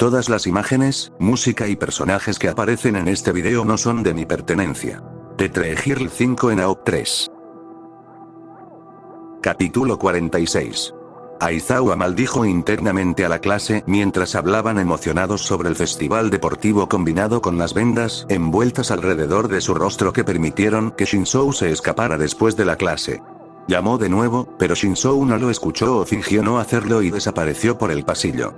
Todas las imágenes, música y personajes que aparecen en este video no son de mi pertenencia. Tetrahirl 5 en AOP 3. Capítulo 46. Aizawa maldijo internamente a la clase mientras hablaban emocionados sobre el festival deportivo combinado con las vendas envueltas alrededor de su rostro que permitieron que Shinzou se escapara después de la clase. Llamó de nuevo, pero Shinzou no lo escuchó o fingió no hacerlo y desapareció por el pasillo.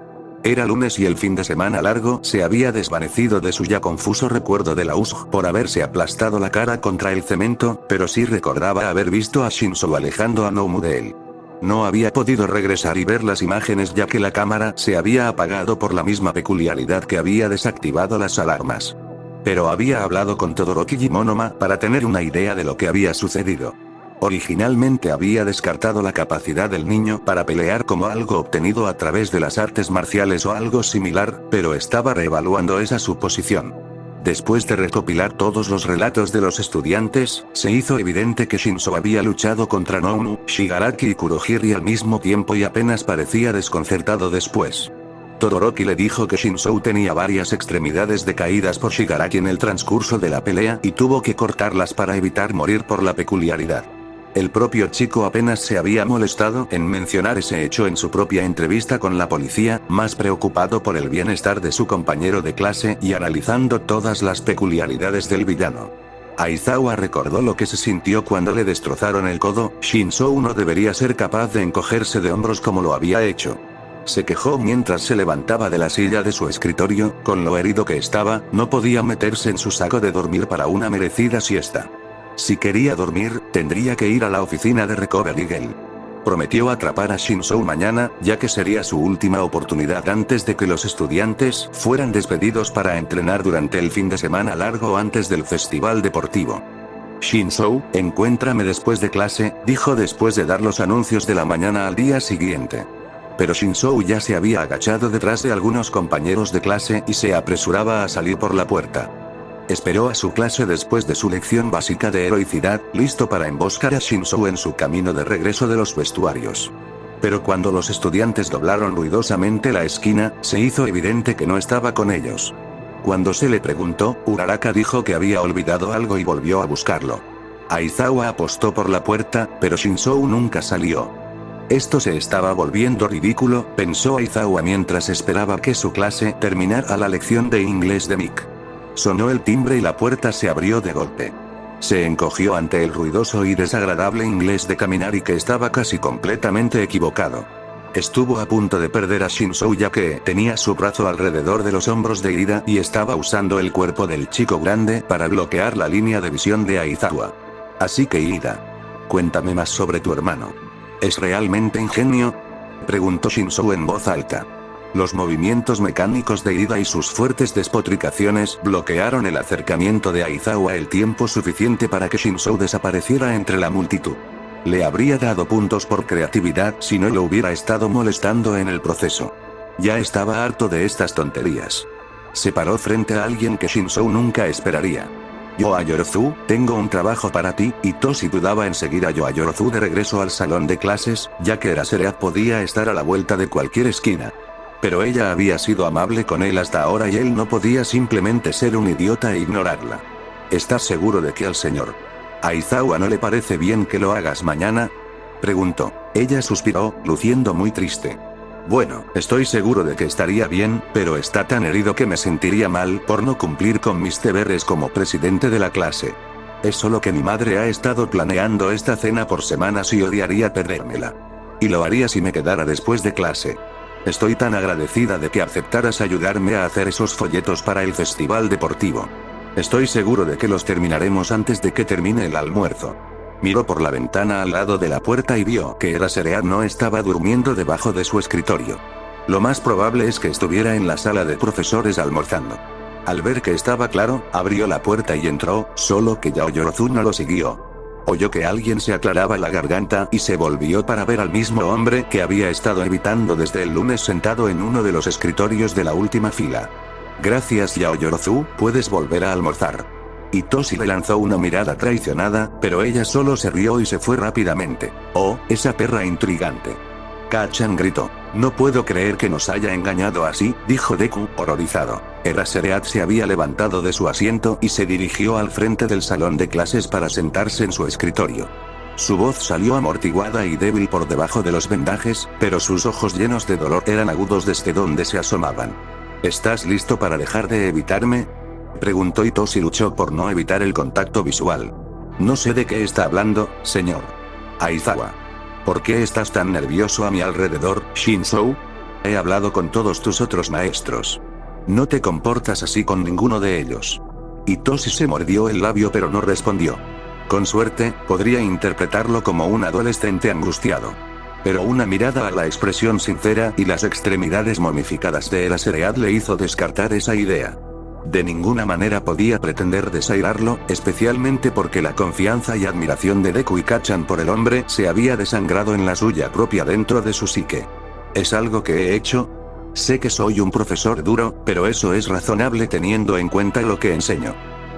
Era lunes y el fin de semana largo se había desvanecido de su ya confuso recuerdo de la USG por haberse aplastado la cara contra el cemento, pero sí recordaba haber visto a Shinzou alejando a Nomu de él. No había podido regresar y ver las imágenes ya que la cámara se había apagado por la misma peculiaridad que había desactivado las alarmas. Pero había hablado con Todoroki y Monoma para tener una idea de lo que había sucedido. Originalmente había descartado la capacidad del niño para pelear como algo obtenido a través de las artes marciales o algo similar, pero estaba reevaluando esa suposición. Después de recopilar todos los relatos de los estudiantes, se hizo evidente que Shinzou había luchado contra Nomu, Shigaraki y Kurohiri al mismo tiempo y apenas parecía desconcertado después. Todoroki le dijo que Shinzou tenía varias extremidades decaídas por Shigaraki en el transcurso de la pelea y tuvo que cortarlas para evitar morir por la peculiaridad. El propio chico apenas se había molestado en mencionar ese hecho en su propia entrevista con la policía, más preocupado por el bienestar de su compañero de clase y analizando todas las peculiaridades del villano. Aizawa recordó lo que se sintió cuando le destrozaron el codo. Shinzou no debería ser capaz de encogerse de hombros como lo había hecho. Se quejó mientras se levantaba de la silla de su escritorio, con lo herido que estaba, no podía meterse en su saco de dormir para una merecida siesta. Si quería dormir, tendría que ir a la oficina de Recovery Girl. Prometió atrapar a Shinzou mañana, ya que sería su última oportunidad antes de que los estudiantes fueran despedidos para entrenar durante el fin de semana largo antes del festival deportivo. Shinzou, encuéntrame después de clase, dijo después de dar los anuncios de la mañana al día siguiente. Pero Shinzou ya se había agachado detrás de algunos compañeros de clase y se apresuraba a salir por la puerta. Esperó a su clase después de su lección básica de heroicidad, listo para emboscar a Shinzou en su camino de regreso de los vestuarios. Pero cuando los estudiantes doblaron ruidosamente la esquina, se hizo evidente que no estaba con ellos. Cuando se le preguntó, Uraraka dijo que había olvidado algo y volvió a buscarlo. Aizawa apostó por la puerta, pero Shinzou nunca salió. Esto se estaba volviendo ridículo, pensó Aizawa mientras esperaba que su clase terminara la lección de inglés de Mick. Sonó el timbre y la puerta se abrió de golpe. Se encogió ante el ruidoso y desagradable inglés de Kaminari que estaba casi completamente equivocado. Estuvo a punto de perder a Shinzou ya que tenía su brazo alrededor de los hombros de Ida y estaba usando el cuerpo del chico grande para bloquear la línea de visión de Aizawa. Así que Ida, cuéntame más sobre tu hermano. ¿Es realmente ingenio?, preguntó Shinzou en voz alta. Los movimientos mecánicos de Ida y sus fuertes despotricaciones bloquearon el acercamiento de Aizawa el tiempo suficiente para que Shinzou desapareciera entre la multitud. Le habría dado puntos por creatividad si no lo hubiera estado molestando en el proceso. Ya estaba harto de estas tonterías. Se paró frente a alguien que Shinzou nunca esperaría. Yoayorozu, tengo un trabajo para ti, y Toshi dudaba en seguir a Yoayorozu de regreso al salón de clases, ya que Eraserhead podía estar a la vuelta de cualquier esquina. Pero ella había sido amable con él hasta ahora y él no podía simplemente ser un idiota e ignorarla. ¿Estás seguro de que al señor Aizawa no le parece bien que lo hagas mañana?, preguntó. Ella suspiró, luciendo muy triste. Bueno, estoy seguro de que estaría bien, pero está tan herido que me sentiría mal por no cumplir con mis deberes como presidente de la clase. Es solo que mi madre ha estado planeando esta cena por semanas y odiaría perdérmela. Y lo haría si me quedara después de clase. Estoy tan agradecida de que aceptaras ayudarme a hacer esos folletos para el festival deportivo. Estoy seguro de que los terminaremos antes de que termine el almuerzo. Miró por la ventana al lado de la puerta y vio que Eraserhead no estaba durmiendo debajo de su escritorio. Lo más probable es que estuviera en la sala de profesores almorzando. Al ver que estaba claro, abrió la puerta y entró, solo que Yaoyorozu no lo siguió. Oyó que alguien se aclaraba la garganta y se volvió para ver al mismo hombre que había estado evitando desde el lunes sentado en uno de los escritorios de la última fila. Gracias Yaoyorozu, puedes volver a almorzar. Y Toshi le lanzó una mirada traicionada, pero ella solo se rió y se fue rápidamente. Oh, esa perra intrigante. Kachan gritó. No puedo creer que nos haya engañado así, dijo Deku, horrorizado. Eraserhead se había levantado de su asiento y se dirigió al frente del salón de clases para sentarse en su escritorio. Su voz salió amortiguada y débil por debajo de los vendajes, pero sus ojos llenos de dolor eran agudos desde donde se asomaban. ¿Estás listo para dejar de evitarme?, preguntó Itoshi y luchó por no evitar el contacto visual. No sé de qué está hablando, señor Aizawa. ¿Por qué estás tan nervioso a mi alrededor, Shinzou? He hablado con todos tus otros maestros. No te comportas así con ninguno de ellos. Itoshi se mordió el labio pero no respondió. Con suerte, podría interpretarlo como un adolescente angustiado. Pero una mirada a la expresión sincera y las extremidades momificadas de Eraserhead le hizo descartar esa idea. De ninguna manera podía pretender desairarlo, especialmente porque la confianza y admiración de Deku y Kacchan por el hombre se había desangrado en la suya propia dentro de su psique. ¿Es algo que he hecho? Sé que soy un profesor duro, pero eso es razonable teniendo en cuenta lo que enseño.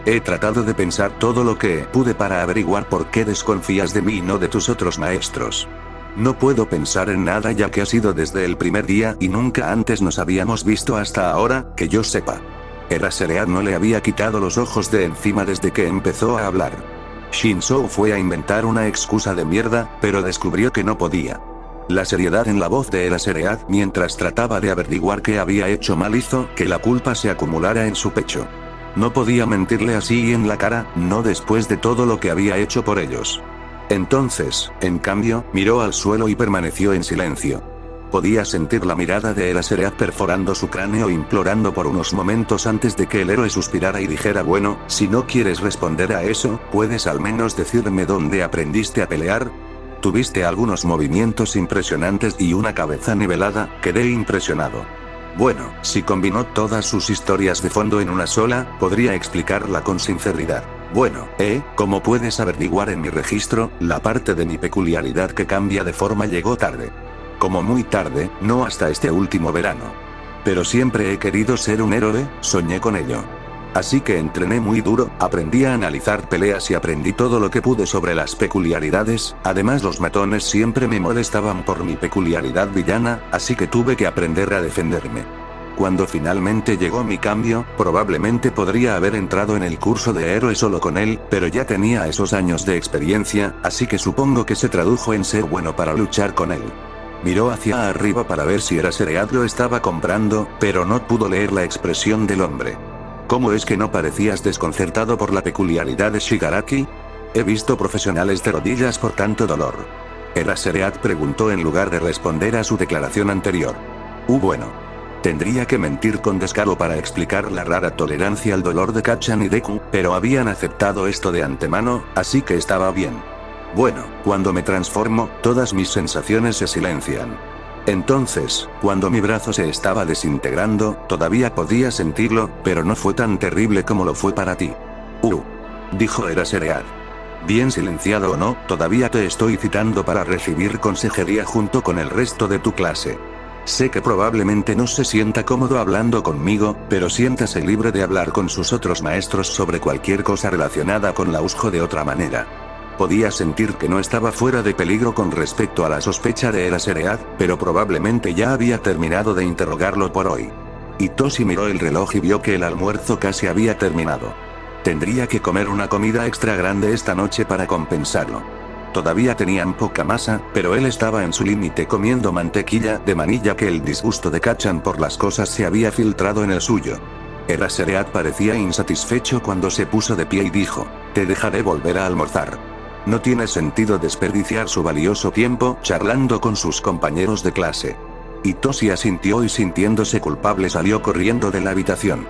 He tratado de pensar todo lo que pude para averiguar por qué desconfías de mí y no de tus otros maestros. No puedo pensar en nada ya que ha sido desde el primer día y nunca antes nos habíamos visto hasta ahora, que yo sepa. Eraserhead no le había quitado los ojos de encima desde que empezó a hablar. Shinzou fue a inventar una excusa de mierda, pero descubrió que no podía. La seriedad en la voz de Eraserhead mientras trataba de averiguar qué había hecho mal hizo que la culpa se acumulara en su pecho. No podía mentirle así en la cara, no después de todo lo que había hecho por ellos. Entonces, en cambio, miró al suelo y permaneció en silencio. Podía sentir la mirada de Eraserhead perforando su cráneo implorando por unos momentos antes de que el héroe suspirara y dijera bueno, si no quieres responder a eso, ¿puedes al menos decirme dónde aprendiste a pelear? Tuviste algunos movimientos impresionantes y una cabeza nivelada, quedé impresionado. Bueno, si combinó todas sus historias de fondo en una sola, podría explicarla con sinceridad. Bueno, como puedes averiguar en mi registro, la parte de mi peculiaridad que cambia de forma llegó tarde. Como muy tarde, no hasta este último verano. Pero siempre he querido ser un héroe, soñé con ello. Así que entrené muy duro, aprendí a analizar peleas y aprendí todo lo que pude sobre las peculiaridades, además los matones siempre me molestaban por mi peculiaridad villana, así que tuve que aprender a defenderme. Cuando finalmente llegó mi cambio, probablemente podría haber entrado en el curso de héroe solo con él, pero ya tenía esos años de experiencia, así que supongo que se tradujo en ser bueno para luchar con él. Miró hacia arriba para ver si Eraserhead lo estaba comprando, pero no pudo leer la expresión del hombre. ¿Cómo es que no parecías desconcertado por la peculiaridad de Shigaraki? He visto profesionales de rodillas por tanto dolor. Eraserhead preguntó en lugar de responder a su declaración anterior. Bueno. Tendría que mentir con descaro para explicar la rara tolerancia al dolor de Kacchan y Deku, pero habían aceptado esto de antemano, así que estaba bien. Bueno, cuando me transformo, todas mis sensaciones se silencian. Entonces, cuando mi brazo se estaba desintegrando, todavía podía sentirlo, pero no fue tan terrible como lo fue para ti. Dijo Eraserhead. Bien silenciado o no, todavía te estoy citando para recibir consejería junto con el resto de tu clase. Sé que probablemente no se sienta cómodo hablando conmigo, pero siéntase libre de hablar con sus otros maestros sobre cualquier cosa relacionada con la Ushio de otra manera. Podía sentir que no estaba fuera de peligro con respecto a la sospecha de Eraserhead, pero probablemente ya había terminado de interrogarlo por hoy. Itoshi miró el reloj y vio que el almuerzo casi había terminado. Tendría que comer una comida extra grande esta noche para compensarlo. Todavía tenían poca masa, pero él estaba en su límite comiendo mantequilla de maní ya que el disgusto de Kacchan por las cosas se había filtrado en el suyo. Eraserhead parecía insatisfecho cuando se puso de pie y dijo, te dejaré volver a almorzar. No tiene sentido desperdiciar su valioso tiempo charlando con sus compañeros de clase. Itoshi asintió y sintiéndose culpable salió corriendo de la habitación.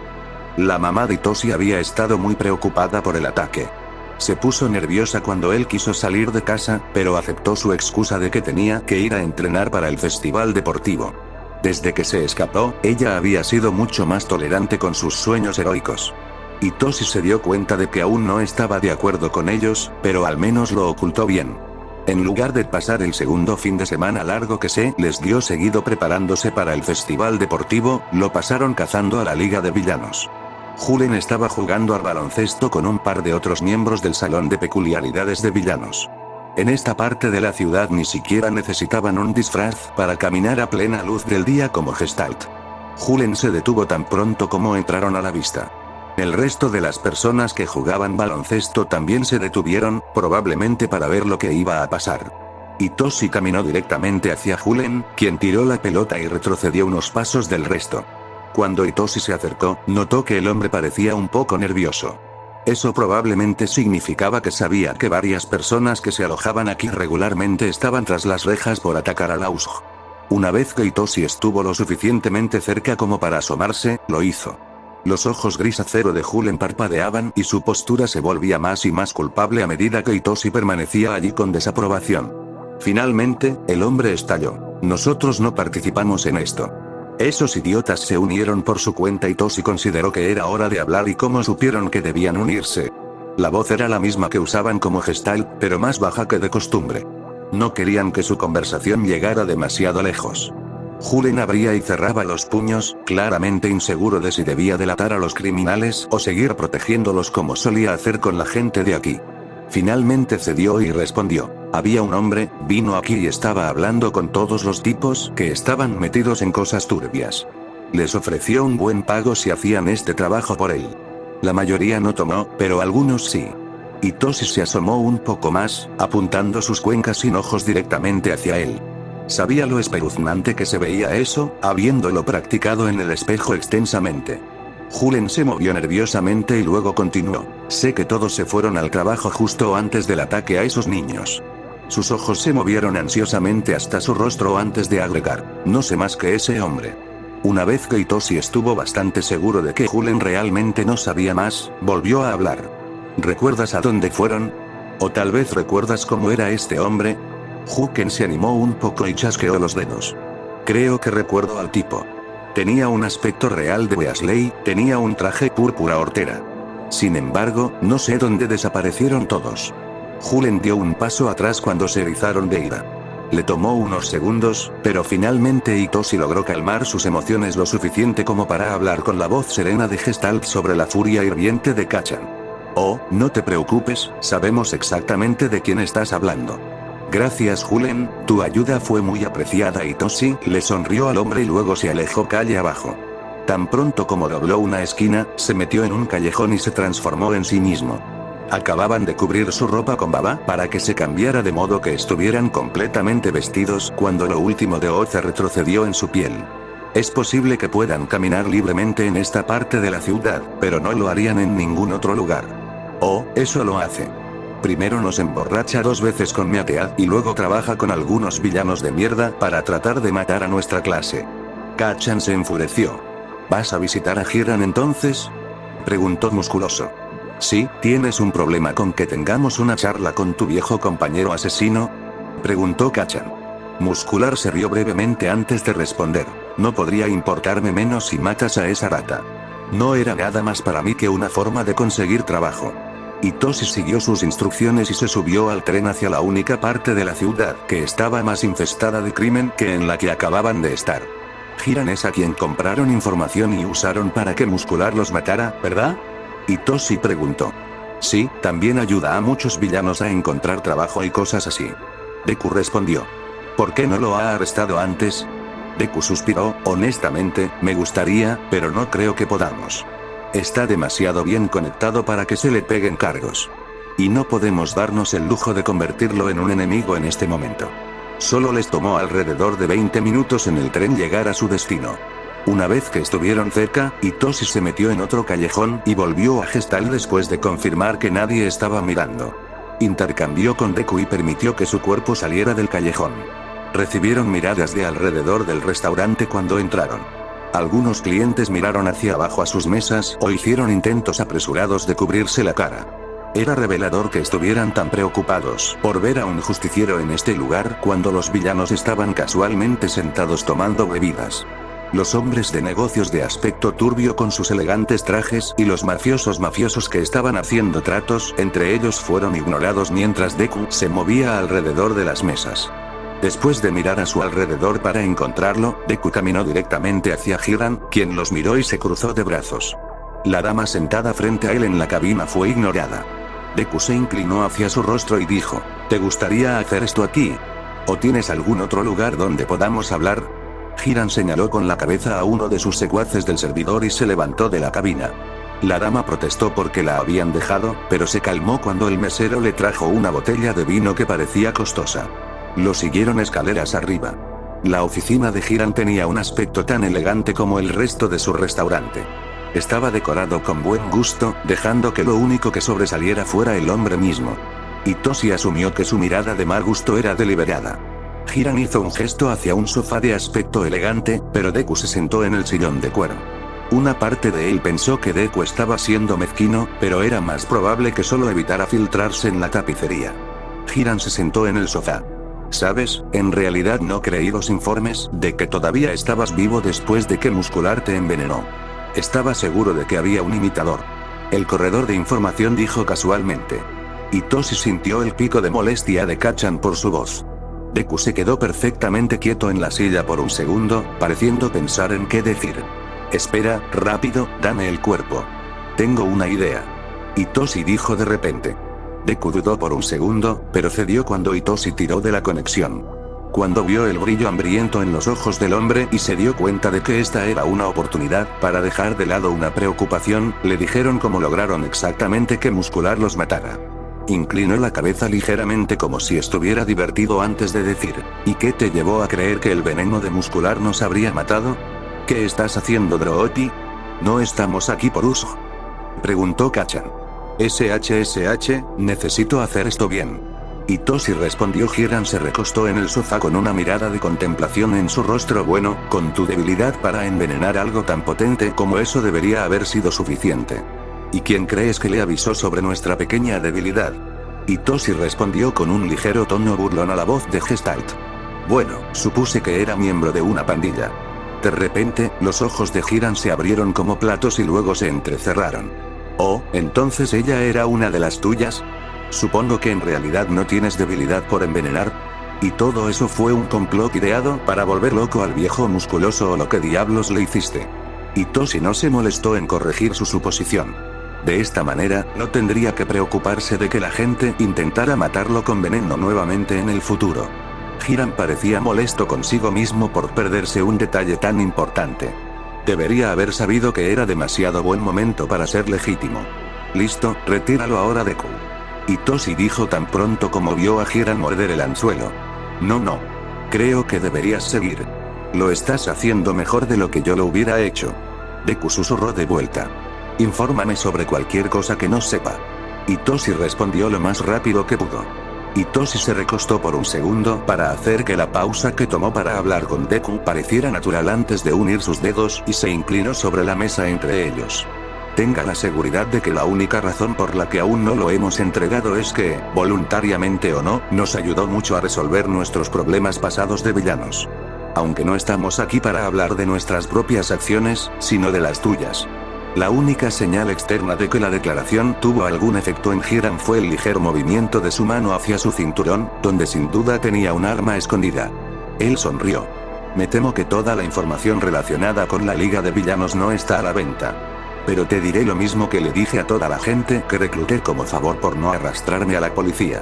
La mamá de Itoshi había estado muy preocupada por el ataque. Se puso nerviosa cuando él quiso salir de casa, pero aceptó su excusa de que tenía que ir a entrenar para el festival deportivo. Desde que se escapó, ella había sido mucho más tolerante con sus sueños heroicos. Itoshi se dio cuenta de que aún no estaba de acuerdo con ellos, pero al menos lo ocultó bien. En lugar de pasar el segundo fin de semana largo que se les dio seguido preparándose para el festival deportivo, lo pasaron cazando a la Liga de Villanos. Julen estaba jugando al baloncesto con un par de otros miembros del salón de peculiaridades de villanos. En esta parte de la ciudad ni siquiera necesitaban un disfraz para caminar a plena luz del día como Gestalt. Julen se detuvo tan pronto como entraron a la vista. El resto de las personas que jugaban baloncesto también se detuvieron, probablemente para ver lo que iba a pasar. Hitoshi caminó directamente hacia Julen, quien tiró la pelota y retrocedió unos pasos del resto. Cuando Hitoshi se acercó, notó que el hombre parecía un poco nervioso. Eso probablemente significaba que sabía que varias personas que se alojaban aquí regularmente estaban tras las rejas por atacar a Lausg. Una vez que Hitoshi estuvo lo suficientemente cerca como para asomarse, lo hizo. Los ojos gris acero de Julen parpadeaban y su postura se volvía más y más culpable a medida que Hitoshi permanecía allí con desaprobación. Finalmente, el hombre estalló. Nosotros no participamos en esto. Esos idiotas se unieron por su cuenta. Hitoshi consideró que era hora de hablar. ¿Y cómo supieron que debían unirse? La voz era la misma que usaban como Gestalt, pero más baja que de costumbre. No querían que su conversación llegara demasiado lejos. Julen abría y cerraba los puños, claramente inseguro de si debía delatar a los criminales o seguir protegiéndolos como solía hacer con la gente de aquí. Finalmente cedió y respondió. Había un hombre, vino aquí y estaba hablando con todos los tipos que estaban metidos en cosas turbias. Les ofreció un buen pago si hacían este trabajo por él. La mayoría no tomó, pero algunos sí. Hitoshi se asomó un poco más, apuntando sus cuencas sin ojos directamente hacia él. Sabía lo espeluznante que se veía eso, habiéndolo practicado en el espejo extensamente. Julen se movió nerviosamente y luego continuó. Sé que todos se fueron al trabajo justo antes del ataque a esos niños. Sus ojos se movieron ansiosamente hasta su rostro antes de agregar. No sé más que ese hombre. Una vez que Hitoshi estuvo bastante seguro de que Julen realmente no sabía más, volvió a hablar. ¿Recuerdas a dónde fueron? ¿O tal vez recuerdas cómo era este hombre? Julen se animó un poco y chasqueó los dedos. Creo que recuerdo al tipo. Tenía un aspecto real de Weasley, tenía un traje púrpura hortera. Sin embargo, no sé dónde desaparecieron todos. Julen dio un paso atrás cuando se erizaron de ira. Le tomó unos segundos, pero finalmente Hitoshi logró calmar sus emociones lo suficiente como para hablar con la voz serena de Gestalt sobre la furia hirviente de Kacchan. Oh, no te preocupes, sabemos exactamente de quién estás hablando. Gracias Julen, tu ayuda fue muy apreciada. Hitoshi le sonrió al hombre y luego se alejó calle abajo. Tan pronto como dobló una esquina, se metió en un callejón y se transformó en sí mismo. Acababan de cubrir su ropa con baba para que se cambiara de modo que estuvieran completamente vestidos cuando lo último de Oz retrocedió en su piel. Es posible que puedan caminar libremente en esta parte de la ciudad, pero no lo harían en ningún otro lugar. Oh, eso lo hace. Primero nos emborracha 2 veces con Meatead y luego trabaja con algunos villanos de mierda para tratar de matar a nuestra clase. Kacchan se enfureció. ¿Vas a visitar a Hiran entonces? Preguntó Musculoso. Sí, ¿tienes un problema con que tengamos una charla con tu viejo compañero asesino? Preguntó Kacchan. Muscular se rió brevemente antes de responder. No podría importarme menos si matas a esa rata. No era nada más para mí que una forma de conseguir trabajo. Hitoshi siguió sus instrucciones y se subió al tren hacia la única parte de la ciudad que estaba más infestada de crimen que en la que acababan de estar. Hiran es a quien compraron información y usaron para que Muscular los matara, ¿verdad? Hitoshi preguntó. Sí, también ayuda a muchos villanos a encontrar trabajo y cosas así. Deku respondió. ¿Por qué no lo ha arrestado antes? Deku suspiró. Honestamente, me gustaría, pero no creo que podamos. Está demasiado bien conectado para que se le peguen cargos. Y no podemos darnos el lujo de convertirlo en un enemigo en este momento. Solo les tomó alrededor de 20 minutos en el tren llegar a su destino. Una vez que estuvieron cerca, Hitoshi se metió en otro callejón y volvió a Gestalt después de confirmar que nadie estaba mirando. Intercambió con Deku y permitió que su cuerpo saliera del callejón. Recibieron miradas de alrededor del restaurante cuando entraron. Algunos clientes miraron hacia abajo a sus mesas o hicieron intentos apresurados de cubrirse la cara. Era revelador que estuvieran tan preocupados por ver a un justiciero en este lugar cuando los villanos estaban casualmente sentados tomando bebidas. Los hombres de negocios de aspecto turbio con sus elegantes trajes y los mafiosos que estaban haciendo tratos entre ellos fueron ignorados mientras Deku se movía alrededor de las mesas. Después de mirar a su alrededor para encontrarlo, Deku caminó directamente hacia Hiran, quien los miró y se cruzó de brazos. La dama sentada frente a él en la cabina fue ignorada. Deku se inclinó hacia su rostro y dijo, ¿te gustaría hacer esto aquí? ¿O tienes algún otro lugar donde podamos hablar? Hiram señaló con la cabeza a uno de sus secuaces del servidor y se levantó de la cabina. La dama protestó porque la habían dejado, pero se calmó cuando el mesero le trajo una botella de vino que parecía costosa. Lo siguieron escaleras arriba. La oficina de Hiram tenía un aspecto tan elegante como el resto de su restaurante. Estaba decorado con buen gusto, dejando que lo único que sobresaliera fuera el hombre mismo. Itoshi asumió que su mirada de mal gusto era deliberada. Hiram hizo un gesto hacia un sofá de aspecto elegante, pero Deku se sentó en el sillón de cuero. Una parte de él pensó que Deku estaba siendo mezquino, pero era más probable que solo evitara filtrarse en la tapicería. Hiram se sentó en el sofá. ¿Sabes? En realidad no creí los informes de que todavía estabas vivo después de que Muscular te envenenó. Estaba seguro de que había un imitador. El corredor de información dijo casualmente. Itoshi sintió el pico de molestia de Kacchan por su voz. Deku se quedó perfectamente quieto en la silla por un segundo, pareciendo pensar en qué decir. Espera, rápido, dame el cuerpo. Tengo una idea. Itoshi dijo de repente. Deku dudó por un segundo, pero cedió cuando Itoshi tiró de la conexión. Cuando vio el brillo hambriento en los ojos del hombre y se dio cuenta de que esta era una oportunidad para dejar de lado una preocupación, le dijeron cómo lograron exactamente que Muscular los matara. Inclinó la cabeza ligeramente como si estuviera divertido antes de decir, ¿y qué te llevó a creer que el veneno de Muscular nos habría matado? ¿Qué estás haciendo, Droopy? ¿No estamos aquí por uso? Preguntó Kacchan. SHSH, necesito hacer esto bien. Itoshi respondió. Hiram se recostó en el sofá con una mirada de contemplación en su rostro. Bueno, con tu debilidad para envenenar algo tan potente como eso debería haber sido suficiente. ¿Y quién crees que le avisó sobre nuestra pequeña debilidad? Itoshi respondió con un ligero tono burlón a la voz de Gestalt. Bueno, supuse que era miembro de una pandilla. De repente, los ojos de Hiram se abrieron como platos y luego se entrecerraron. Oh, ¿entonces ella era una de las tuyas? Supongo que en realidad no tienes debilidad por envenenar. ¿Y todo eso fue un complot ideado para volver loco al viejo musculoso o lo que diablos le hiciste? Itoshi no se molestó en corregir su suposición. De esta manera, no tendría que preocuparse de que la gente intentara matarlo con veneno nuevamente en el futuro. Hiram parecía molesto consigo mismo por perderse un detalle tan importante. Debería haber sabido que era demasiado buen momento para ser legítimo. Listo, retíralo ahora, Deku. Itoshi dijo tan pronto como vio a Hiram morder el anzuelo. No. Creo que deberías seguir. Lo estás haciendo mejor de lo que yo lo hubiera hecho. Deku susurró de vuelta. Infórmame sobre cualquier cosa que no sepa. Itoshi respondió lo más rápido que pudo. Itoshi se recostó por un segundo para hacer que la pausa que tomó para hablar con Deku pareciera natural antes de unir sus dedos y se inclinó sobre la mesa entre ellos. Tenga la seguridad de que la única razón por la que aún no lo hemos entregado es que, voluntariamente o no, nos ayudó mucho a resolver nuestros problemas pasados de villanos. Aunque no estamos aquí para hablar de nuestras propias acciones, sino de las tuyas. La única señal externa de que la declaración tuvo algún efecto en Hiram fue el ligero movimiento de su mano hacia su cinturón, donde sin duda tenía un arma escondida. Él sonrió. Me temo que toda la información relacionada con la Liga de Villanos no está a la venta. Pero te diré lo mismo que le dije a toda la gente que recluté como favor por no arrastrarme a la policía.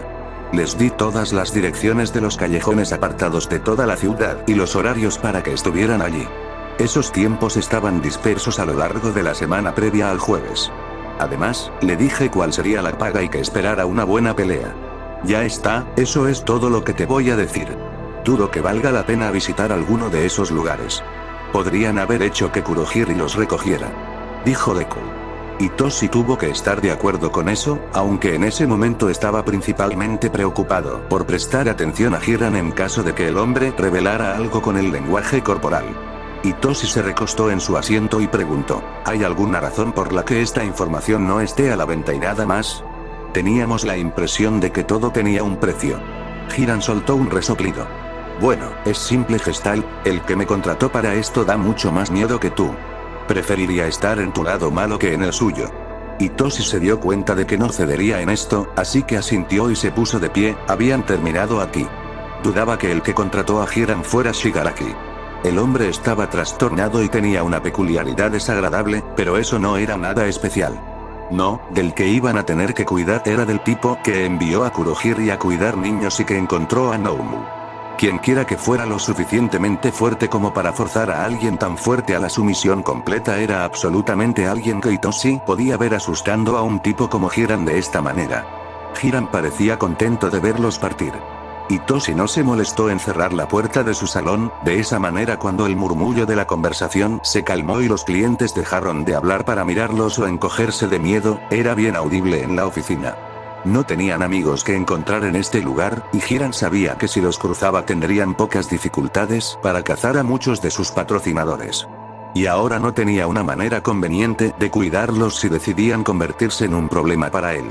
Les di todas las direcciones de los callejones apartados de toda la ciudad y los horarios para que estuvieran allí. Esos tiempos estaban dispersos a lo largo de la semana previa al jueves. Además, le dije cuál sería la paga y que esperara una buena pelea. Ya está, eso es todo lo que te voy a decir. Dudo que valga la pena visitar alguno de esos lugares. Podrían haber hecho que Kurohiri los recogiera. Dijo Deku. Itoshi tuvo que estar de acuerdo con eso, aunque en ese momento estaba principalmente preocupado por prestar atención a Hiram en caso de que el hombre revelara algo con el lenguaje corporal. Itoshi se recostó en su asiento y preguntó, ¿hay alguna razón por la que esta información no esté a la venta y nada más? Teníamos la impresión de que todo tenía un precio. Hiram soltó un resoplido. Bueno, es simple, Gestalt, el que me contrató para esto da mucho más miedo que tú. Preferiría estar en tu lado malo que en el suyo. Itoshi se dio cuenta de que no cedería en esto, así que asintió y se puso de pie. Habían terminado aquí. Dudaba que el que contrató a Hiram fuera Shigaraki. El hombre estaba trastornado y tenía una peculiaridad desagradable, pero eso no era nada especial. No, del que iban a tener que cuidar era del tipo que envió a Kurohiri a cuidar niños y que encontró a Noumu. Quienquiera que fuera lo suficientemente fuerte como para forzar a alguien tan fuerte a la sumisión completa era absolutamente alguien que Hitoshi podía ver asustando a un tipo como Hiran de esta manera. Hiran parecía contento de verlos partir. Hitoshi no se molestó en cerrar la puerta de su salón, de esa manera cuando el murmullo de la conversación se calmó y los clientes dejaron de hablar para mirarlos o encogerse de miedo, era bien audible en la oficina. No tenían amigos que encontrar en este lugar, y Hiran sabía que si los cruzaba tendrían pocas dificultades para cazar a muchos de sus patrocinadores. Y ahora no tenía una manera conveniente de cuidarlos si decidían convertirse en un problema para él.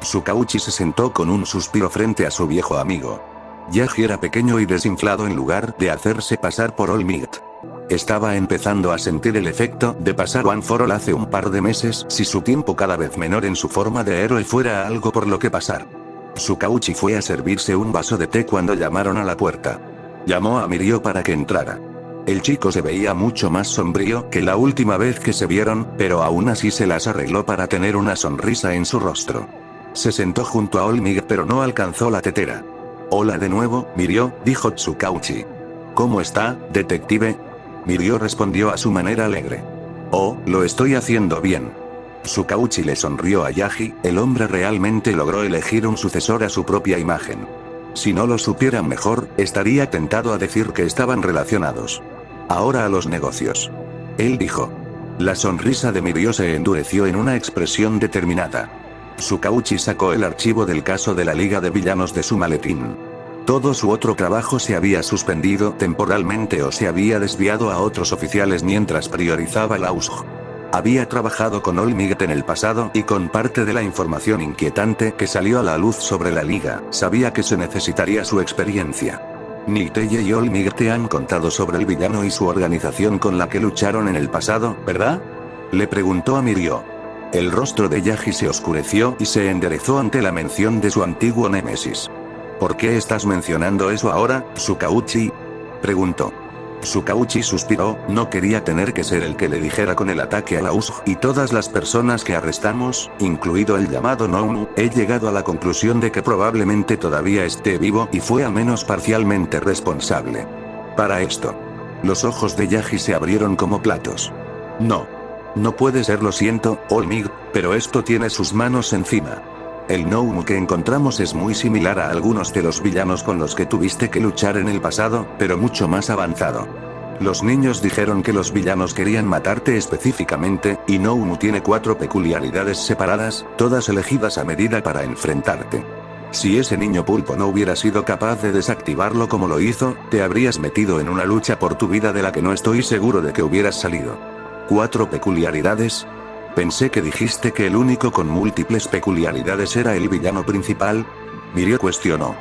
Tsukauchi se sentó con un suspiro frente a su viejo amigo. Yaji era pequeño y desinflado en lugar de hacerse pasar por All Might. Estaba empezando a sentir el efecto de pasar One for All hace un par de meses si su tiempo cada vez menor en su forma de héroe fuera algo por lo que pasar. Tsukauchi fue a servirse un vaso de té cuando llamaron a la puerta. Llamó a Mirio para que entrara. El chico se veía mucho más sombrío que la última vez que se vieron, pero aún así se las arregló para tener una sonrisa en su rostro. Se sentó junto a Olmig pero no alcanzó la tetera. Hola de nuevo, Mirio, dijo Tsukauchi. ¿Cómo está, detective? Mirio respondió a su manera alegre. Oh, lo estoy haciendo bien. Tsukauchi le sonrió a Yaji, el hombre realmente logró elegir un sucesor a su propia imagen. Si no lo supieran mejor, estaría tentado a decir que estaban relacionados. Ahora a los negocios. Él dijo. La sonrisa de Mirio se endureció en una expresión determinada. Tsukauchi sacó el archivo del caso de la Liga de Villanos de su maletín. Todo su otro trabajo se había suspendido temporalmente o se había desviado a otros oficiales mientras priorizaba la USG. Había trabajado con All Might en el pasado y con parte de la información inquietante que salió a la luz sobre la Liga, sabía que se necesitaría su experiencia. Niteye y All Might te han contado sobre el villano y su organización con la que lucharon en el pasado, ¿verdad? Le preguntó a Mirio. El rostro de Yaji se oscureció y se enderezó ante la mención de su antiguo némesis. ¿Por qué estás mencionando eso ahora, Tsukauchi? Preguntó. Tsukauchi suspiró, no quería tener que ser el que le dijera con el ataque a la USG y todas las personas que arrestamos, incluido el llamado Noumu, he llegado a la conclusión de que probablemente todavía esté vivo y fue al menos parcialmente responsable. Para esto. Los ojos de Yaji se abrieron como platos. No. No puede ser, lo siento, All Might, pero esto tiene sus manos encima. El Noumu que encontramos es muy similar a algunos de los villanos con los que tuviste que luchar en el pasado, pero mucho más avanzado. Los niños dijeron que los villanos querían matarte específicamente, y Noumu tiene 4 peculiaridades separadas, todas elegidas a medida para enfrentarte. Si ese niño pulpo no hubiera sido capaz de desactivarlo como lo hizo, te habrías metido en una lucha por tu vida de la que no estoy seguro de que hubieras salido. 4 peculiaridades. Pensé que dijiste que el único con múltiples peculiaridades era el villano principal. Mirio cuestionó.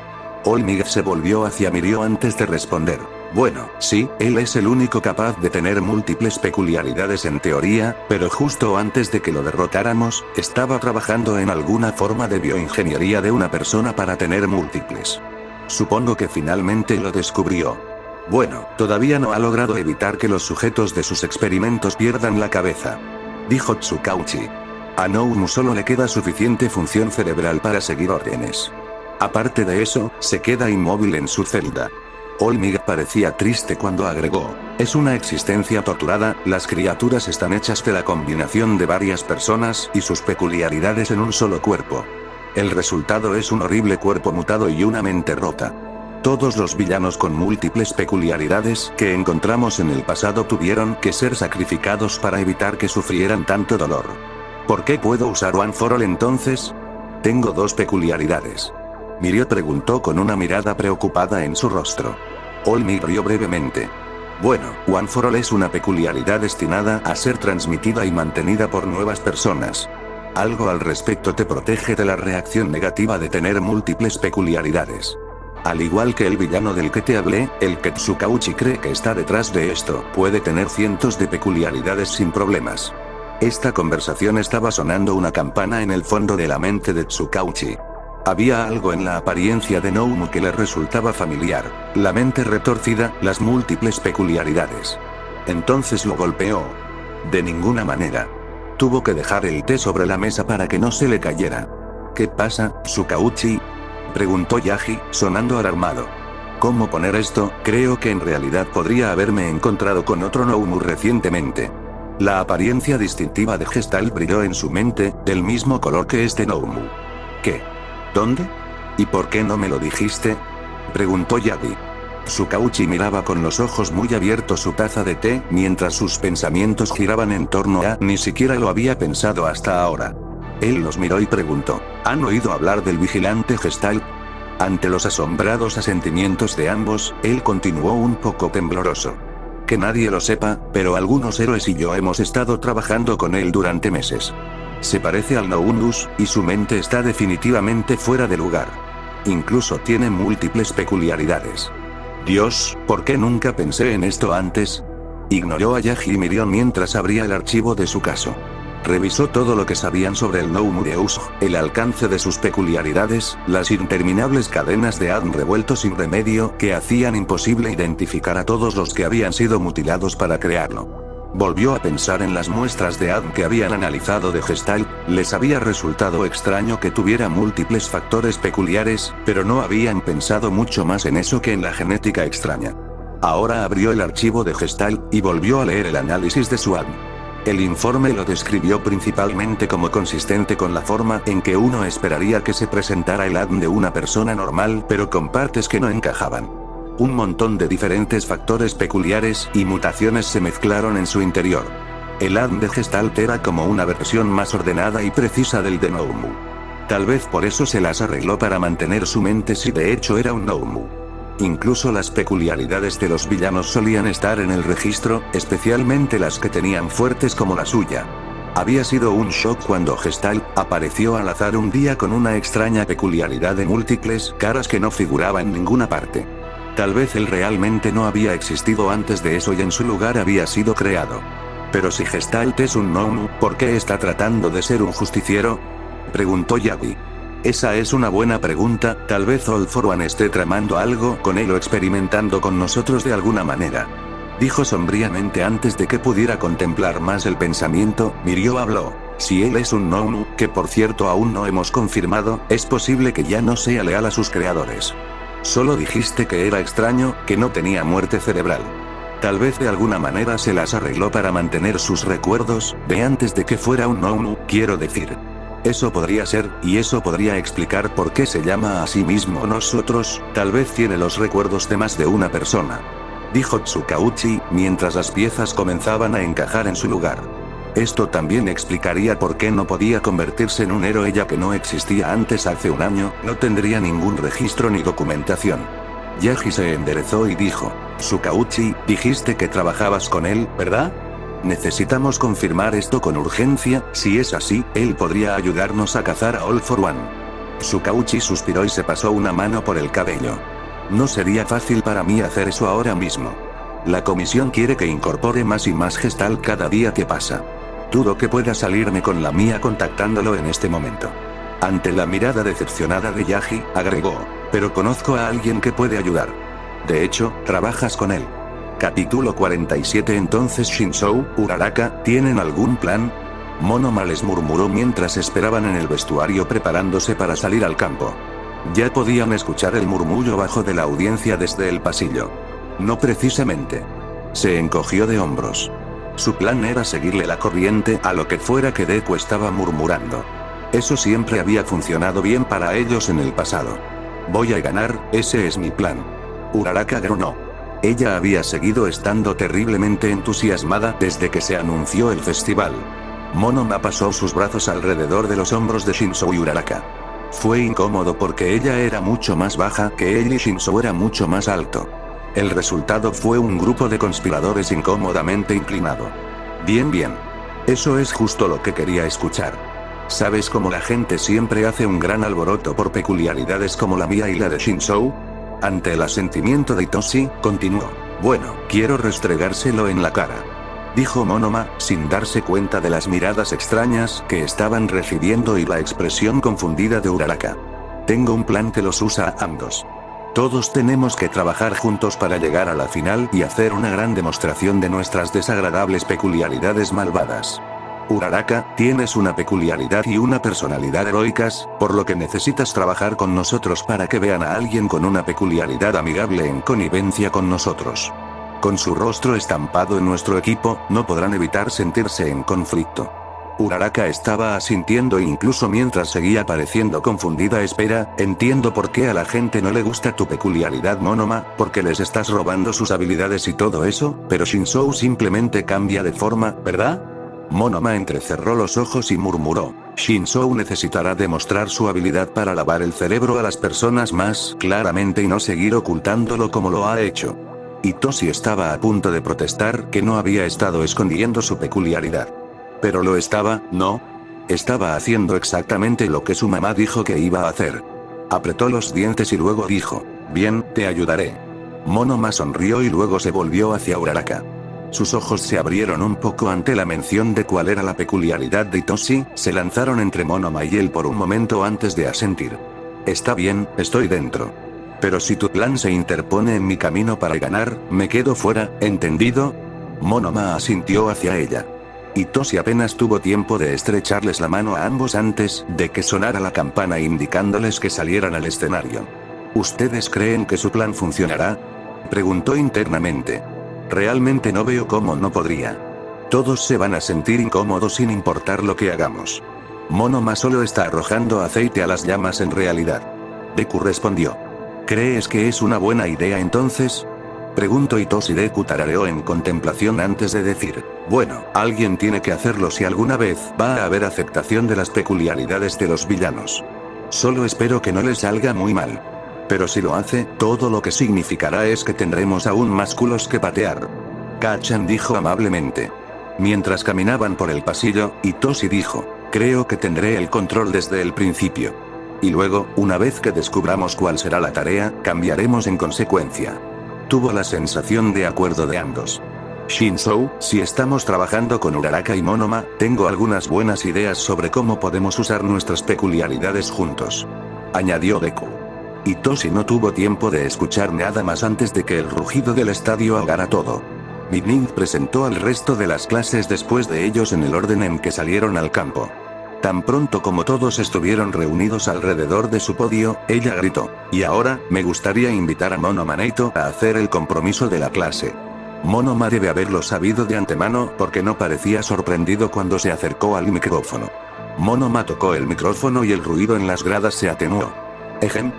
All Might se volvió hacia Mirio antes de responder. Bueno, sí, él es el único capaz de tener múltiples peculiaridades en teoría, pero justo antes de que lo derrotáramos, estaba trabajando en alguna forma de bioingeniería de una persona para tener múltiples. Supongo que finalmente lo descubrió. Bueno, todavía no ha logrado evitar que los sujetos de sus experimentos pierdan la cabeza. Dijo Tsukauchi. A Noumu solo le queda suficiente función cerebral para seguir órdenes. Aparte de eso, se queda inmóvil en su celda. All Might parecía triste cuando agregó. Es una existencia torturada, las criaturas están hechas de la combinación de varias personas y sus peculiaridades en un solo cuerpo. El resultado es un horrible cuerpo mutado y una mente rota. Todos los villanos con múltiples peculiaridades que encontramos en el pasado tuvieron que ser sacrificados para evitar que sufrieran tanto dolor. ¿Por qué puedo usar One for All entonces? Tengo 2 peculiaridades. Mirio preguntó con una mirada preocupada en su rostro. All Might rió brevemente. Bueno, One for All es una peculiaridad destinada a ser transmitida y mantenida por nuevas personas. Algo al respecto te protege de la reacción negativa de tener múltiples peculiaridades. Al igual que el villano del que te hablé, el que Tsukauchi cree que está detrás de esto, puede tener cientos de peculiaridades sin problemas. Esta conversación estaba sonando una campana en el fondo de la mente de Tsukauchi. Había algo en la apariencia de Noumu que le resultaba familiar, la mente retorcida, las múltiples peculiaridades. Entonces lo golpeó. De ninguna manera. Tuvo que dejar el té sobre la mesa para que no se le cayera. ¿Qué pasa, Tsukauchi? Preguntó Yaji, sonando alarmado. ¿Cómo poner esto? Creo que en realidad podría haberme encontrado con otro Noumu recientemente. La apariencia distintiva de Gestalt brilló en su mente, del mismo color que este Noumu. ¿Qué? ¿Dónde? ¿Y por qué no me lo dijiste? Preguntó Yaji. Tsukauchi miraba con los ojos muy abiertos su taza de té, mientras sus pensamientos giraban en torno a ni siquiera lo había pensado hasta ahora. Él los miró y preguntó, ¿han oído hablar del vigilante Gestalt? Ante los asombrados asentimientos de ambos, él continuó un poco tembloroso. Que nadie lo sepa, pero algunos héroes y yo hemos estado trabajando con él durante meses. Se parece al Nounus, y su mente está definitivamente fuera de lugar. Incluso tiene múltiples peculiaridades. Dios, ¿por qué nunca pensé en esto antes? Ignoró a Yaji y miró mientras abría el archivo de su caso. Revisó todo lo que sabían sobre el Noumu de Usg, el alcance de sus peculiaridades, las interminables cadenas de ADN revueltos sin remedio que hacían imposible identificar a todos los que habían sido mutilados para crearlo. Volvió a pensar en las muestras de ADN que habían analizado de Gestalt, les había resultado extraño que tuviera múltiples factores peculiares, pero no habían pensado mucho más en eso que en la genética extraña. Ahora abrió el archivo de Gestalt, y volvió a leer el análisis de su ADN. El informe lo describió principalmente como consistente con la forma en que uno esperaría que se presentara el ADN de una persona normal, pero con partes que no encajaban. Un montón de diferentes factores peculiares y mutaciones se mezclaron en su interior. El ADN de Gestalt era como una versión más ordenada y precisa del de Noumu. Tal vez por eso se las arregló para mantener su mente si de hecho era un Noumu. Incluso las peculiaridades de los villanos solían estar en el registro, especialmente las que tenían fuertes como la suya. Había sido un shock cuando Gestalt apareció al azar un día con una extraña peculiaridad de múltiples caras que no figuraba en ninguna parte. Tal vez él realmente no había existido antes de eso y en su lugar había sido creado. Pero si Gestalt es un Noumu, ¿por qué está tratando de ser un justiciero? Preguntó Yaji. Esa es una buena pregunta, tal vez All For One esté tramando algo con él o experimentando con nosotros de alguna manera. Dijo sombríamente antes de que pudiera contemplar más el pensamiento, Mirio habló. Si él es un Noumu, que por cierto aún no hemos confirmado, es posible que ya no sea leal a sus creadores. Solo dijiste que era extraño, que no tenía muerte cerebral. Tal vez de alguna manera se las arregló para mantener sus recuerdos, de antes de que fuera un Noumu, quiero decir. Eso podría ser, y eso podría explicar por qué se llama a sí mismo nosotros, tal vez tiene los recuerdos de más de una persona. Dijo Tsukauchi, mientras las piezas comenzaban a encajar en su lugar. Esto también explicaría por qué no podía convertirse en un héroe ya que no existía antes hace un año, no tendría ningún registro ni documentación. Yaji se enderezó y dijo, Tsukauchi, dijiste que trabajabas con él, ¿verdad? Necesitamos confirmar esto con urgencia, si es así, él podría ayudarnos a cazar a All For One. Tsukauchi suspiró y se pasó una mano por el cabello. No sería fácil para mí hacer eso ahora mismo. La comisión quiere que incorpore más y más Gestalt cada día que pasa. Dudo que pueda salirme con la mía contactándolo en este momento. Ante la mirada decepcionada de Yaji, agregó, pero conozco a alguien que puede ayudar. De hecho, trabajas con él. Capítulo 47. Entonces Shinzou, Uraraka, ¿tienen algún plan? Monoma les murmuró mientras esperaban en el vestuario preparándose para salir al campo. Ya podían escuchar el murmullo bajo de la audiencia desde el pasillo. No precisamente. Se encogió de hombros. Su plan era seguirle la corriente a lo que fuera que Deku estaba murmurando. Eso siempre había funcionado bien para ellos en el pasado. Voy a ganar, ese es mi plan. Uraraka gruñó. Ella había seguido estando terriblemente entusiasmada desde que se anunció el festival. Monoma pasó sus brazos alrededor de los hombros de Shinzou y Uraraka. Fue incómodo porque ella era mucho más baja que él y Shinzou era mucho más alto. El resultado fue un grupo de conspiradores incómodamente inclinado. Bien. Eso es justo lo que quería escuchar. ¿Sabes cómo la gente siempre hace un gran alboroto por peculiaridades como la mía y la de Shinzou? Ante el asentimiento de Itoshi, continuó. Bueno, quiero restregárselo en la cara. Dijo Monoma, sin darse cuenta de las miradas extrañas que estaban recibiendo y la expresión confundida de Uraraka. Tengo un plan que los usa a ambos. Todos tenemos que trabajar juntos para llegar a la final y hacer una gran demostración de nuestras desagradables peculiaridades malvadas. Uraraka, tienes una peculiaridad y una personalidad heroicas, por lo que necesitas trabajar con nosotros para que vean a alguien con una peculiaridad amigable en connivencia con nosotros. Con su rostro estampado en nuestro equipo, no podrán evitar sentirse en conflicto. Uraraka estaba asintiendo incluso mientras seguía pareciendo confundida. Espera, entiendo por qué a la gente no le gusta tu peculiaridad Monoma, porque les estás robando sus habilidades y todo eso, pero Shinzou simplemente cambia de forma, ¿verdad? Monoma entrecerró los ojos y murmuró, Shinzou necesitará demostrar su habilidad para lavar el cerebro a las personas más claramente y no seguir ocultándolo como lo ha hecho. Hitoshi estaba a punto de protestar que no había estado escondiendo su peculiaridad. Pero lo estaba, ¿no? Estaba haciendo exactamente lo que su mamá dijo que iba a hacer. Apretó los dientes y luego dijo, bien, te ayudaré. Monoma sonrió y luego se volvió hacia Uraraka. Sus ojos se abrieron un poco ante la mención de cuál era la peculiaridad de Hitoshi, se lanzaron entre Monoma y él por un momento antes de asentir. Está bien, estoy dentro. Pero si tu plan se interpone en mi camino para ganar, me quedo fuera, ¿entendido? Monoma asintió hacia ella. Hitoshi apenas tuvo tiempo de estrecharles la mano a ambos antes de que sonara la campana indicándoles que salieran al escenario. ¿Ustedes creen que su plan funcionará?, preguntó internamente. Realmente no veo cómo no podría. Todos se van a sentir incómodos sin importar lo que hagamos. Monoma solo está arrojando aceite a las llamas en realidad. Deku respondió. ¿Crees que es una buena idea entonces?, preguntó Hitoshi. Deku tarareó en contemplación antes de decir, bueno, alguien tiene que hacerlo si alguna vez va a haber aceptación de las peculiaridades de los villanos. Solo espero que no les salga muy mal. Pero si lo hace, todo lo que significará es que tendremos aún más culos que patear. Kachan dijo amablemente. Mientras caminaban por el pasillo, Hitoshi dijo, creo que tendré el control desde el principio. Y luego, una vez que descubramos cuál será la tarea, cambiaremos en consecuencia. Tuvo la sensación de acuerdo de ambos. Shinzou, si estamos trabajando con Uraraka y Monoma, tengo algunas buenas ideas sobre cómo podemos usar nuestras peculiaridades juntos. Añadió Deku. Hitoshi no tuvo tiempo de escuchar nada más antes de que el rugido del estadio ahogara todo. Ming presentó al resto de las clases después de ellos en el orden en que salieron al campo. Tan pronto como todos estuvieron reunidos alrededor de su podio, ella gritó, y ahora, me gustaría invitar a Monoma Naito a hacer el compromiso de la clase. Monoma debe haberlo sabido de antemano porque no parecía sorprendido cuando se acercó al micrófono. Monoma tocó el micrófono y el ruido en las gradas se atenuó.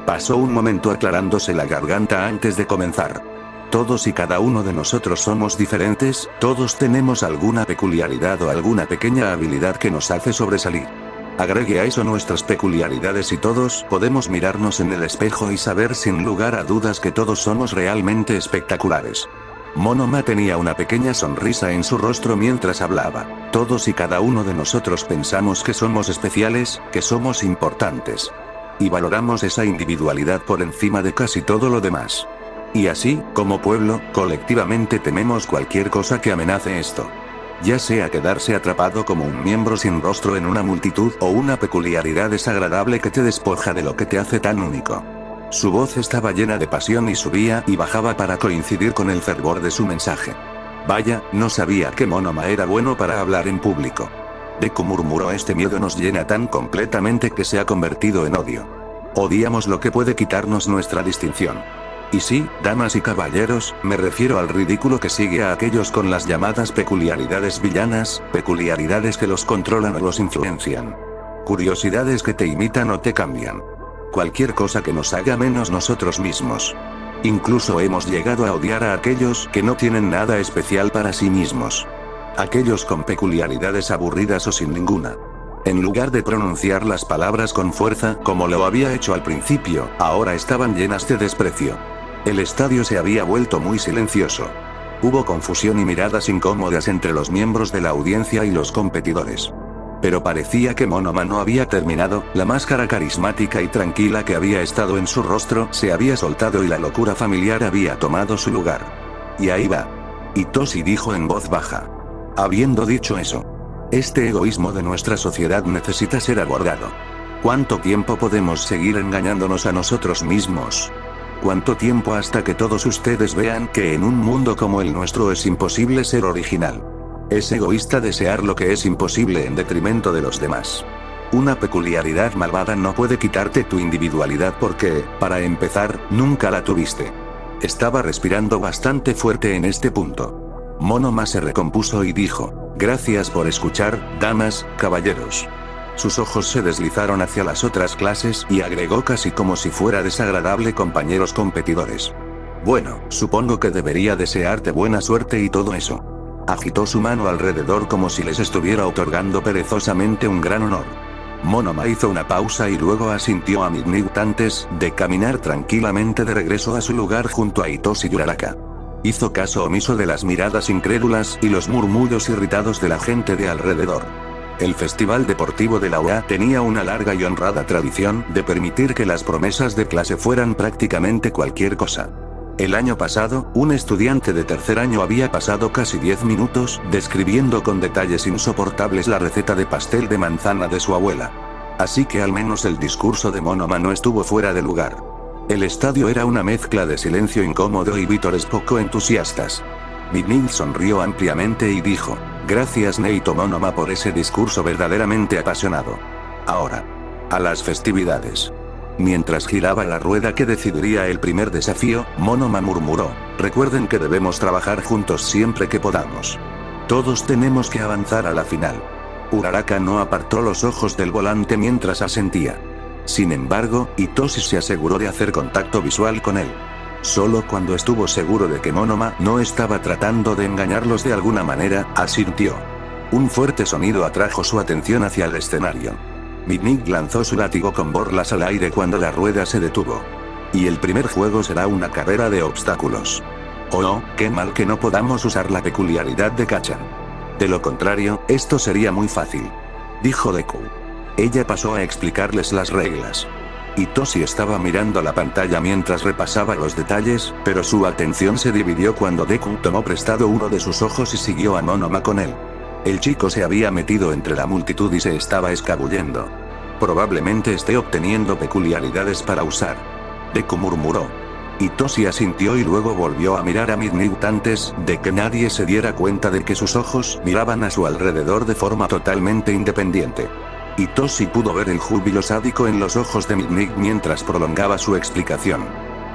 Pasó un momento aclarándose la garganta antes de comenzar. Todos y cada uno de nosotros somos diferentes, todos tenemos alguna peculiaridad o alguna pequeña habilidad que nos hace sobresalir. Agregue a eso nuestras peculiaridades y todos podemos mirarnos en el espejo y saber sin lugar a dudas que todos somos realmente espectaculares. Monoma tenía una pequeña sonrisa en su rostro mientras hablaba. Todos y cada uno de nosotros pensamos que somos especiales, que somos importantes. Y valoramos esa individualidad por encima de casi todo lo demás. Y así, como pueblo, colectivamente tememos cualquier cosa que amenace esto. Ya sea quedarse atrapado como un miembro sin rostro en una multitud o una peculiaridad desagradable que te despoja de lo que te hace tan único. Su voz estaba llena de pasión y subía y bajaba para coincidir con el fervor de su mensaje. Vaya, no sabía que Monoma era bueno para hablar en público. Deku murmuró, este miedo nos llena tan completamente que se ha convertido en odio. Odiamos lo que puede quitarnos nuestra distinción. Y sí, damas y caballeros, me refiero al ridículo que sigue a aquellos con las llamadas peculiaridades villanas, peculiaridades que los controlan o los influencian. Curiosidades que te imitan o te cambian. Cualquier cosa que nos haga menos nosotros mismos. Incluso hemos llegado a odiar a aquellos que no tienen nada especial para sí mismos. Aquellos con peculiaridades aburridas o sin ninguna. En lugar de pronunciar las palabras con fuerza, como lo había hecho al principio, ahora estaban llenas de desprecio. El estadio se había vuelto muy silencioso. Hubo confusión y miradas incómodas entre los miembros de la audiencia y los competidores. Pero parecía que Monoma no había terminado, la máscara carismática y tranquila que había estado en su rostro se había soltado y la locura familiar había tomado su lugar. Y ahí va. Hitoshi dijo en voz baja. Habiendo dicho eso, este egoísmo de nuestra sociedad necesita ser abordado. ¿Cuánto tiempo podemos seguir engañándonos a nosotros mismos? ¿Cuánto tiempo hasta que todos ustedes vean que en un mundo como el nuestro es imposible ser original? Es egoísta desear lo que es imposible en detrimento de los demás. Una peculiaridad malvada no puede quitarte tu individualidad porque, para empezar, nunca la tuviste. Estaba respirando bastante fuerte en este punto. Monoma se recompuso y dijo: gracias por escuchar, damas, caballeros. Sus ojos se deslizaron hacia las otras clases y agregó casi como si fuera desagradable: compañeros competidores. Bueno, supongo que debería desearte buena suerte y todo eso. Agitó su mano alrededor como si les estuviera otorgando perezosamente un gran honor. Monoma hizo una pausa y luego asintió a Midnight antes de caminar tranquilamente de regreso a su lugar junto a Hitoshi y Uraraka. Hizo caso omiso de las miradas incrédulas y los murmullos irritados de la gente de alrededor. El Festival Deportivo de la UA tenía una larga y honrada tradición de permitir que las promesas de clase fueran prácticamente cualquier cosa. El año pasado, un estudiante de tercer año había pasado casi 10 minutos describiendo con detalles insoportables la receta de pastel de manzana de su abuela. Así que al menos el discurso de Monoma no estuvo fuera de lugar. El estadio era una mezcla de silencio incómodo y vítores poco entusiastas. Midnight sonrió ampliamente y dijo: gracias Neito Monoma por ese discurso verdaderamente apasionado. Ahora, a las festividades. Mientras giraba la rueda que decidiría el primer desafío, Monoma murmuró: recuerden que debemos trabajar juntos siempre que podamos. Todos tenemos que avanzar a la final. Uraraka no apartó los ojos del volante mientras asentía. Sin embargo, Hitoshi se aseguró de hacer contacto visual con él. Solo cuando estuvo seguro de que Monoma no estaba tratando de engañarlos de alguna manera, asintió. Un fuerte sonido atrajo su atención hacia el escenario. Midnight lanzó su látigo con borlas al aire cuando la rueda se detuvo. Y el primer juego será una carrera de obstáculos. Oh, qué mal que no podamos usar la peculiaridad de Kacchan. De lo contrario, esto sería muy fácil, dijo Deku. Ella pasó a explicarles las reglas. Hitoshi estaba mirando la pantalla mientras repasaba los detalles, pero su atención se dividió cuando Deku tomó prestado uno de sus ojos y siguió a Monoma con él. El chico se había metido entre la multitud y se estaba escabullendo. Probablemente esté obteniendo peculiaridades para usar. Deku murmuró. Hitoshi asintió y luego volvió a mirar a Midnight antes de que nadie se diera cuenta de que sus ojos miraban a su alrededor de forma totalmente independiente. Hitoshi pudo ver el júbilo sádico en los ojos de Midnight mientras prolongaba su explicación.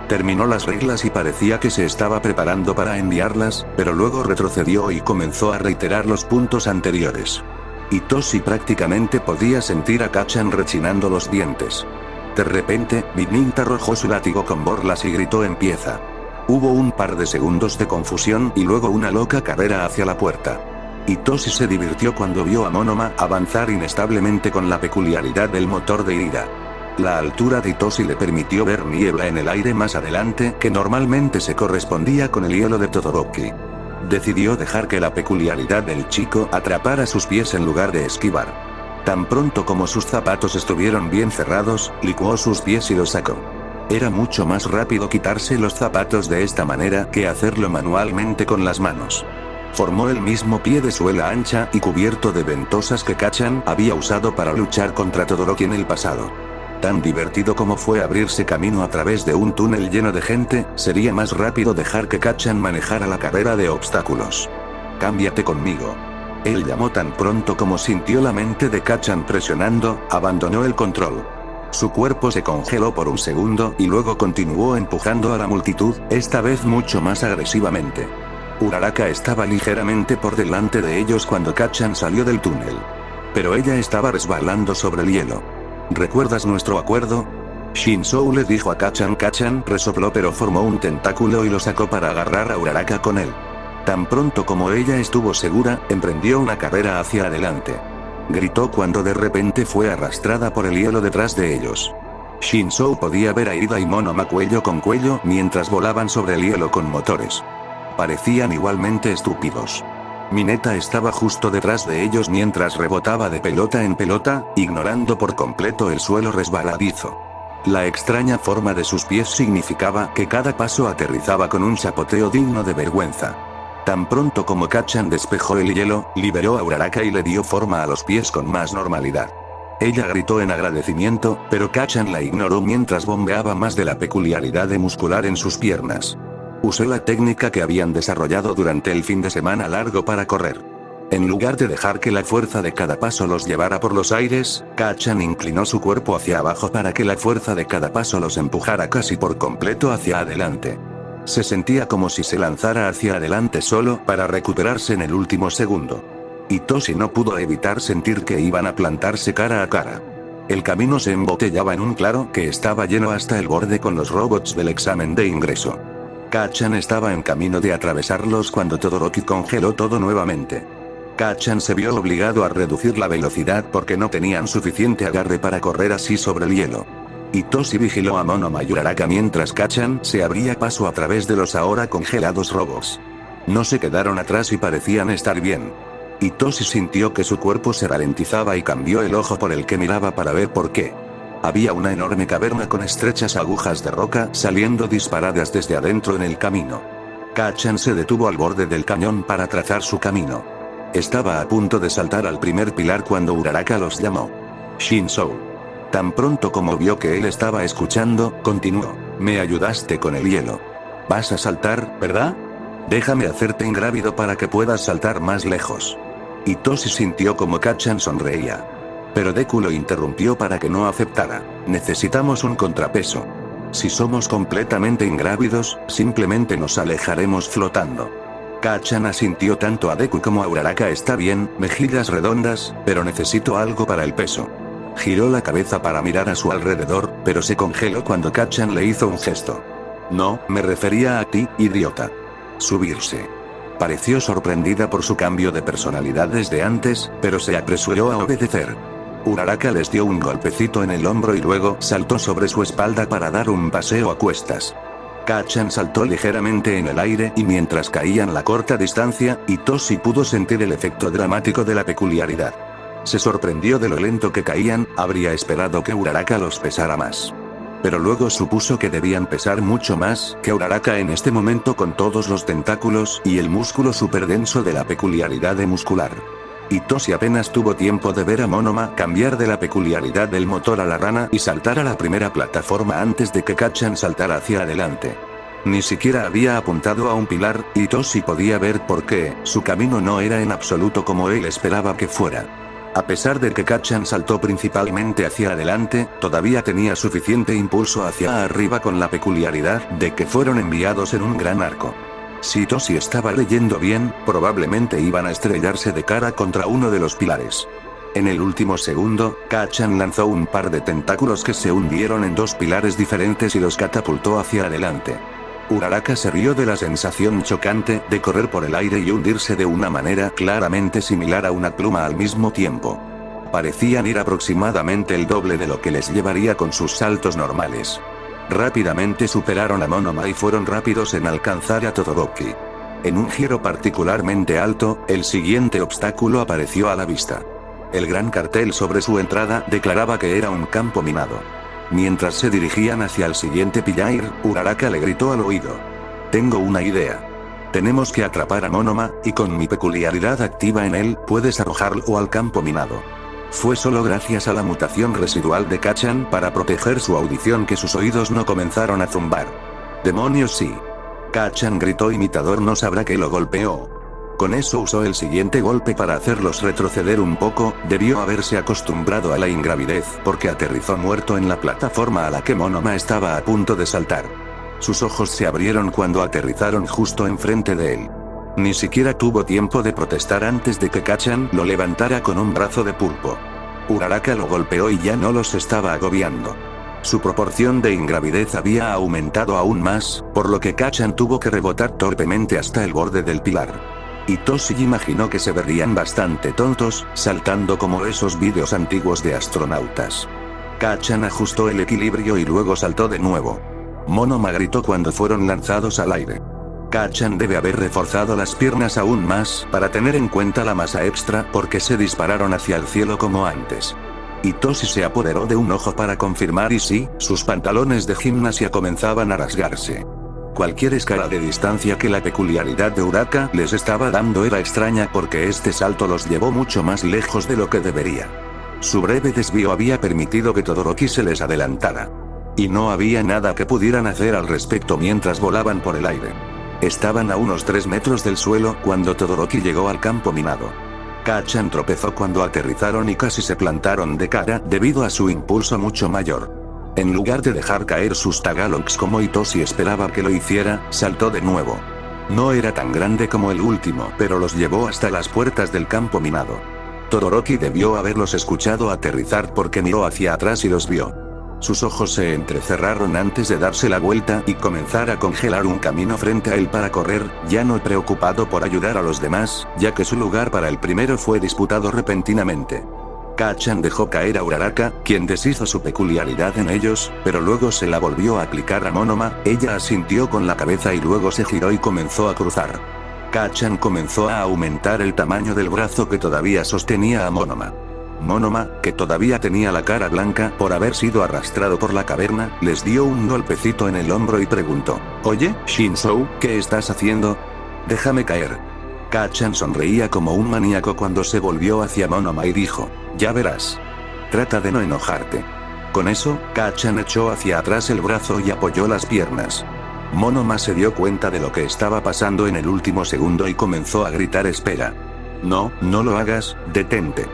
Terminó las reglas y parecía que se estaba preparando para enviarlas, pero luego retrocedió y comenzó a reiterar los puntos anteriores. Hitoshi prácticamente podía sentir a Kacchan rechinando los dientes. De repente, Midnight arrojó su látigo con borlas y gritó: empieza. Hubo un par de segundos de confusión y luego una loca carrera hacia la puerta. Hitoshi se divirtió cuando vio a Monoma avanzar inestablemente con la peculiaridad del motor de ira. La altura de Hitoshi le permitió ver niebla en el aire más adelante que normalmente se correspondía con el hielo de Todoroki. Decidió dejar que la peculiaridad del chico atrapara sus pies en lugar de esquivar. Tan pronto como sus zapatos estuvieron bien cerrados, licuó sus pies y los sacó. Era mucho más rápido quitarse los zapatos de esta manera que hacerlo manualmente con las manos. Formó el mismo pie de suela ancha y cubierto de ventosas que Kacchan había usado para luchar contra Todoroki en el pasado. Tan divertido como fue abrirse camino a través de un túnel lleno de gente, sería más rápido dejar que Kacchan manejara la carrera de obstáculos. Cámbiate conmigo. Él llamó tan pronto como sintió la mente de Kacchan presionando, abandonó el control. Su cuerpo se congeló por un segundo y luego continuó empujando a la multitud, esta vez mucho más agresivamente. Uraraka estaba ligeramente por delante de ellos cuando Kacchan salió del túnel. Pero ella estaba resbalando sobre el hielo. ¿Recuerdas nuestro acuerdo? Shinzou le dijo a Kacchan. Kacchan resopló pero formó un tentáculo y lo sacó para agarrar a Uraraka con él. Tan pronto como ella estuvo segura, emprendió una carrera hacia adelante. Gritó cuando de repente fue arrastrada por el hielo detrás de ellos. Shinzou podía ver a Ida y Monoma cuello con cuello mientras volaban sobre el hielo con motores. Parecían igualmente estúpidos. Mineta estaba justo detrás de ellos mientras rebotaba de pelota en pelota, ignorando por completo el suelo resbaladizo. La extraña forma de sus pies significaba que cada paso aterrizaba con un chapoteo digno de vergüenza. Tan pronto como Kacchan despejó el hielo, liberó a Uraraka y le dio forma a los pies con más normalidad. Ella gritó en agradecimiento, pero Kacchan la ignoró mientras bombeaba más de la peculiaridad de muscular en sus piernas. Usé la técnica que habían desarrollado durante el fin de semana largo para correr. En lugar de dejar que la fuerza de cada paso los llevara por los aires, Kacchan inclinó su cuerpo hacia abajo para que la fuerza de cada paso los empujara casi por completo hacia adelante. Se sentía como si se lanzara hacia adelante solo para recuperarse en el último segundo. Hitoshi no pudo evitar sentir que iban a plantarse cara a cara. El camino se embotellaba en un claro que estaba lleno hasta el borde con los robots del examen de ingreso. Kacchan estaba en camino de atravesarlos cuando Todoroki congeló todo nuevamente. Kacchan se vio obligado a reducir la velocidad porque no tenían suficiente agarre para correr así sobre el hielo. Hitoshi vigiló a Monoma y Uraraka mientras Kacchan se abría paso a través de los ahora congelados robots. No se quedaron atrás y parecían estar bien. Hitoshi sintió que su cuerpo se ralentizaba y cambió el ojo por el que miraba para ver por qué. Había una enorme caverna con estrechas agujas de roca saliendo disparadas desde adentro en el camino. Kacchan se detuvo al borde del cañón para trazar su camino. Estaba a punto de saltar al primer pilar cuando Uraraka los llamó. Shinzou. Tan pronto como vio que él estaba escuchando, continuó. Me ayudaste con el hielo. Vas a saltar, ¿verdad? Déjame hacerte ingrávido para que puedas saltar más lejos. Hitoshi sintió como Kacchan sonreía. Pero Deku lo interrumpió para que no aceptara. Necesitamos un contrapeso. Si somos completamente ingrávidos, simplemente nos alejaremos flotando. Kacchan asintió tanto a Deku como a Uraraka. Está bien, mejillas redondas, pero necesito algo para el peso. Giró la cabeza para mirar a su alrededor, pero se congeló cuando Kacchan le hizo un gesto. No, me refería a ti, idiota. Subirse. Pareció sorprendida por su cambio de personalidad desde antes, pero se apresuró a obedecer. Uraraka les dio un golpecito en el hombro y luego saltó sobre su espalda para dar un paseo a cuestas. Kacchan saltó ligeramente en el aire y mientras caían la corta distancia, Hitoshi pudo sentir el efecto dramático de la peculiaridad. Se sorprendió de lo lento que caían, habría esperado que Uraraka los pesara más. Pero luego supuso que debían pesar mucho más que Uraraka en este momento con todos los tentáculos y el músculo superdenso de la peculiaridad de muscular. Hitoshi apenas tuvo tiempo de ver a Monoma cambiar de la peculiaridad del motor a la rana y saltar a la primera plataforma antes de que Kacchan saltara hacia adelante. Ni siquiera había apuntado a un pilar, y Hitoshi podía ver por qué su camino no era en absoluto como él esperaba que fuera. A pesar de que Kacchan saltó principalmente hacia adelante, todavía tenía suficiente impulso hacia arriba con la peculiaridad de que fueron enviados en un gran arco. Si Hitoshi estaba leyendo bien, probablemente iban a estrellarse de cara contra uno de los pilares. En el último segundo, Kacchan lanzó un par de tentáculos que se hundieron en dos pilares diferentes y los catapultó hacia adelante. Uraraka se rió de la sensación chocante de correr por el aire y hundirse de una manera claramente similar a una pluma al mismo tiempo. Parecían ir aproximadamente el doble de lo que les llevaría con sus saltos normales. Rápidamente superaron a Monoma y fueron rápidos en alcanzar a Todoroki. En un giro particularmente alto, el siguiente obstáculo apareció a la vista. El gran cartel sobre su entrada declaraba que era un campo minado. Mientras se dirigían hacia el siguiente pilar, Uraraka le gritó al oído. Tengo una idea. Tenemos que atrapar a Monoma, y con mi peculiaridad activa en él, puedes arrojarlo al campo minado. Fue solo gracias a la mutación residual de Kacchan para proteger su audición que sus oídos no comenzaron a zumbar. ¡Demonios sí! Kacchan gritó imitador no sabrá que lo golpeó. Con eso usó el siguiente golpe para hacerlos retroceder un poco, debió haberse acostumbrado a la ingravidez porque aterrizó muerto en la plataforma a la que Monoma estaba a punto de saltar. Sus ojos se abrieron cuando aterrizaron justo enfrente de él. Ni siquiera tuvo tiempo de protestar antes de que Kacchan lo levantara con un brazo de pulpo. Uraraka lo golpeó y ya no los estaba agobiando. Su proporción de ingravidez había aumentado aún más, por lo que Kacchan tuvo que rebotar torpemente hasta el borde del pilar. Hitoshi imaginó que se verían bastante tontos, saltando como esos vídeos antiguos de astronautas. Kacchan ajustó el equilibrio y luego saltó de nuevo. Monoma gritó cuando fueron lanzados al aire. Kacchan debe haber reforzado las piernas aún más para tener en cuenta la masa extra porque se dispararon hacia el cielo como antes. Hitoshi se apoderó de un ojo para confirmar y sí, sus pantalones de gimnasia comenzaban a rasgarse. Cualquier escala de distancia que la peculiaridad de Uraraka les estaba dando era extraña porque este salto los llevó mucho más lejos de lo que debería. Su breve desvío había permitido que Todoroki se les adelantara. Y no había nada que pudieran hacer al respecto mientras volaban por el aire. Estaban a unos 3 metros del suelo cuando Todoroki llegó al campo minado. Kacchan tropezó cuando aterrizaron y casi se plantaron de cara debido a su impulso mucho mayor. En lugar de dejar caer sus tagalogs como Hitoshi esperaba que lo hiciera, saltó de nuevo. No era tan grande como el último, pero los llevó hasta las puertas del campo minado. Todoroki debió haberlos escuchado aterrizar porque miró hacia atrás y los vio. Sus ojos se entrecerraron antes de darse la vuelta y comenzar a congelar un camino frente a él para correr, ya no preocupado por ayudar a los demás, ya que su lugar para el primero fue disputado repentinamente. Kacchan dejó caer a Uraraka, quien deshizo su peculiaridad en ellos, pero luego se la volvió a aplicar a Monoma. Ella asintió con la cabeza y luego se giró y comenzó a cruzar. Kacchan comenzó a aumentar el tamaño del brazo que todavía sostenía a Monoma. Monoma, que todavía tenía la cara blanca por haber sido arrastrado por la caverna, les dio un golpecito en el hombro y preguntó: «Oye, Shinzou, ¿qué estás haciendo? Déjame caer». Kacchan sonreía como un maníaco cuando se volvió hacia Monoma y dijo: «Ya verás. Trata de no enojarte». Con eso, Kacchan echó hacia atrás el brazo y apoyó las piernas. Monoma se dio cuenta de lo que estaba pasando en el último segundo y comenzó a gritar: «Espera. No, no lo hagas, detente».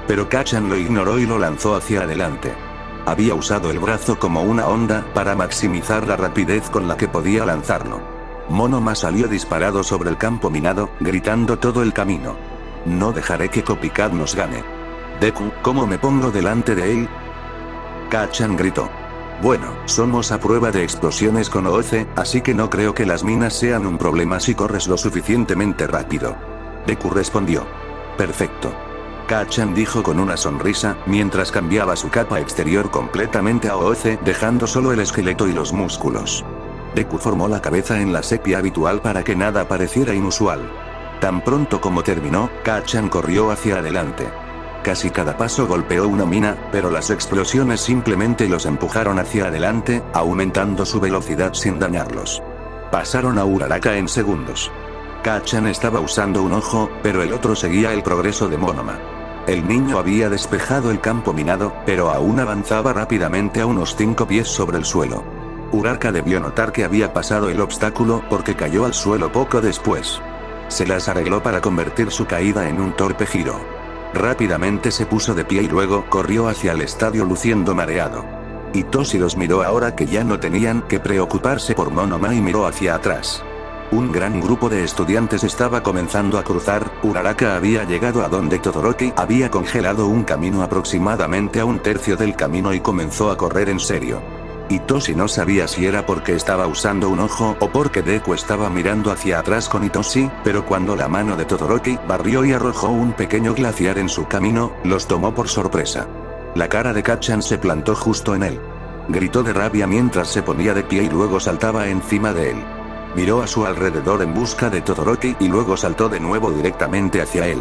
Pero Kacchan lo ignoró y lo lanzó hacia adelante. Había usado el brazo como una onda para maximizar la rapidez con la que podía lanzarlo. Monoma salió disparado sobre el campo minado, gritando todo el camino: «No dejaré que Copycat nos gane. Deku, ¿cómo me pongo delante de él?». Kacchan gritó: «Bueno, somos a prueba de explosiones con OOC, así que no creo que las minas sean un problema si corres lo suficientemente rápido». Deku respondió: «Perfecto». Kacchan dijo con una sonrisa, mientras cambiaba su capa exterior completamente a OOC, dejando solo el esqueleto y los músculos. Deku formó la cabeza en la sepia habitual para que nada pareciera inusual. Tan pronto como terminó, Kacchan corrió hacia adelante. Casi cada paso golpeó una mina, pero las explosiones simplemente los empujaron hacia adelante, aumentando su velocidad sin dañarlos. Pasaron a Uraraka en segundos. Kacchan estaba usando un ojo, pero el otro seguía el progreso de Monoma. El niño había despejado el campo minado, pero aún avanzaba rápidamente a unos 5 pies sobre el suelo. Uraraka debió notar que había pasado el obstáculo porque cayó al suelo poco después. Se las arregló para convertir su caída en un torpe giro. Rápidamente se puso de pie y luego corrió hacia el estadio luciendo mareado. Hitoshi los miró ahora que ya no tenían que preocuparse por Monoma y miró hacia atrás. Un gran grupo de estudiantes estaba comenzando a cruzar. Uraraka había llegado a donde Todoroki había congelado un camino aproximadamente a un tercio del camino y comenzó a correr en serio. Hitoshi no sabía si era porque estaba usando un ojo o porque Deku estaba mirando hacia atrás con Hitoshi, pero cuando la mano de Todoroki barrió y arrojó un pequeño glaciar en su camino, los tomó por sorpresa. La cara de Kacchan se plantó justo en él. Gritó de rabia mientras se ponía de pie y luego saltaba encima de él. Miró a su alrededor en busca de Todoroki y luego saltó de nuevo directamente hacia él.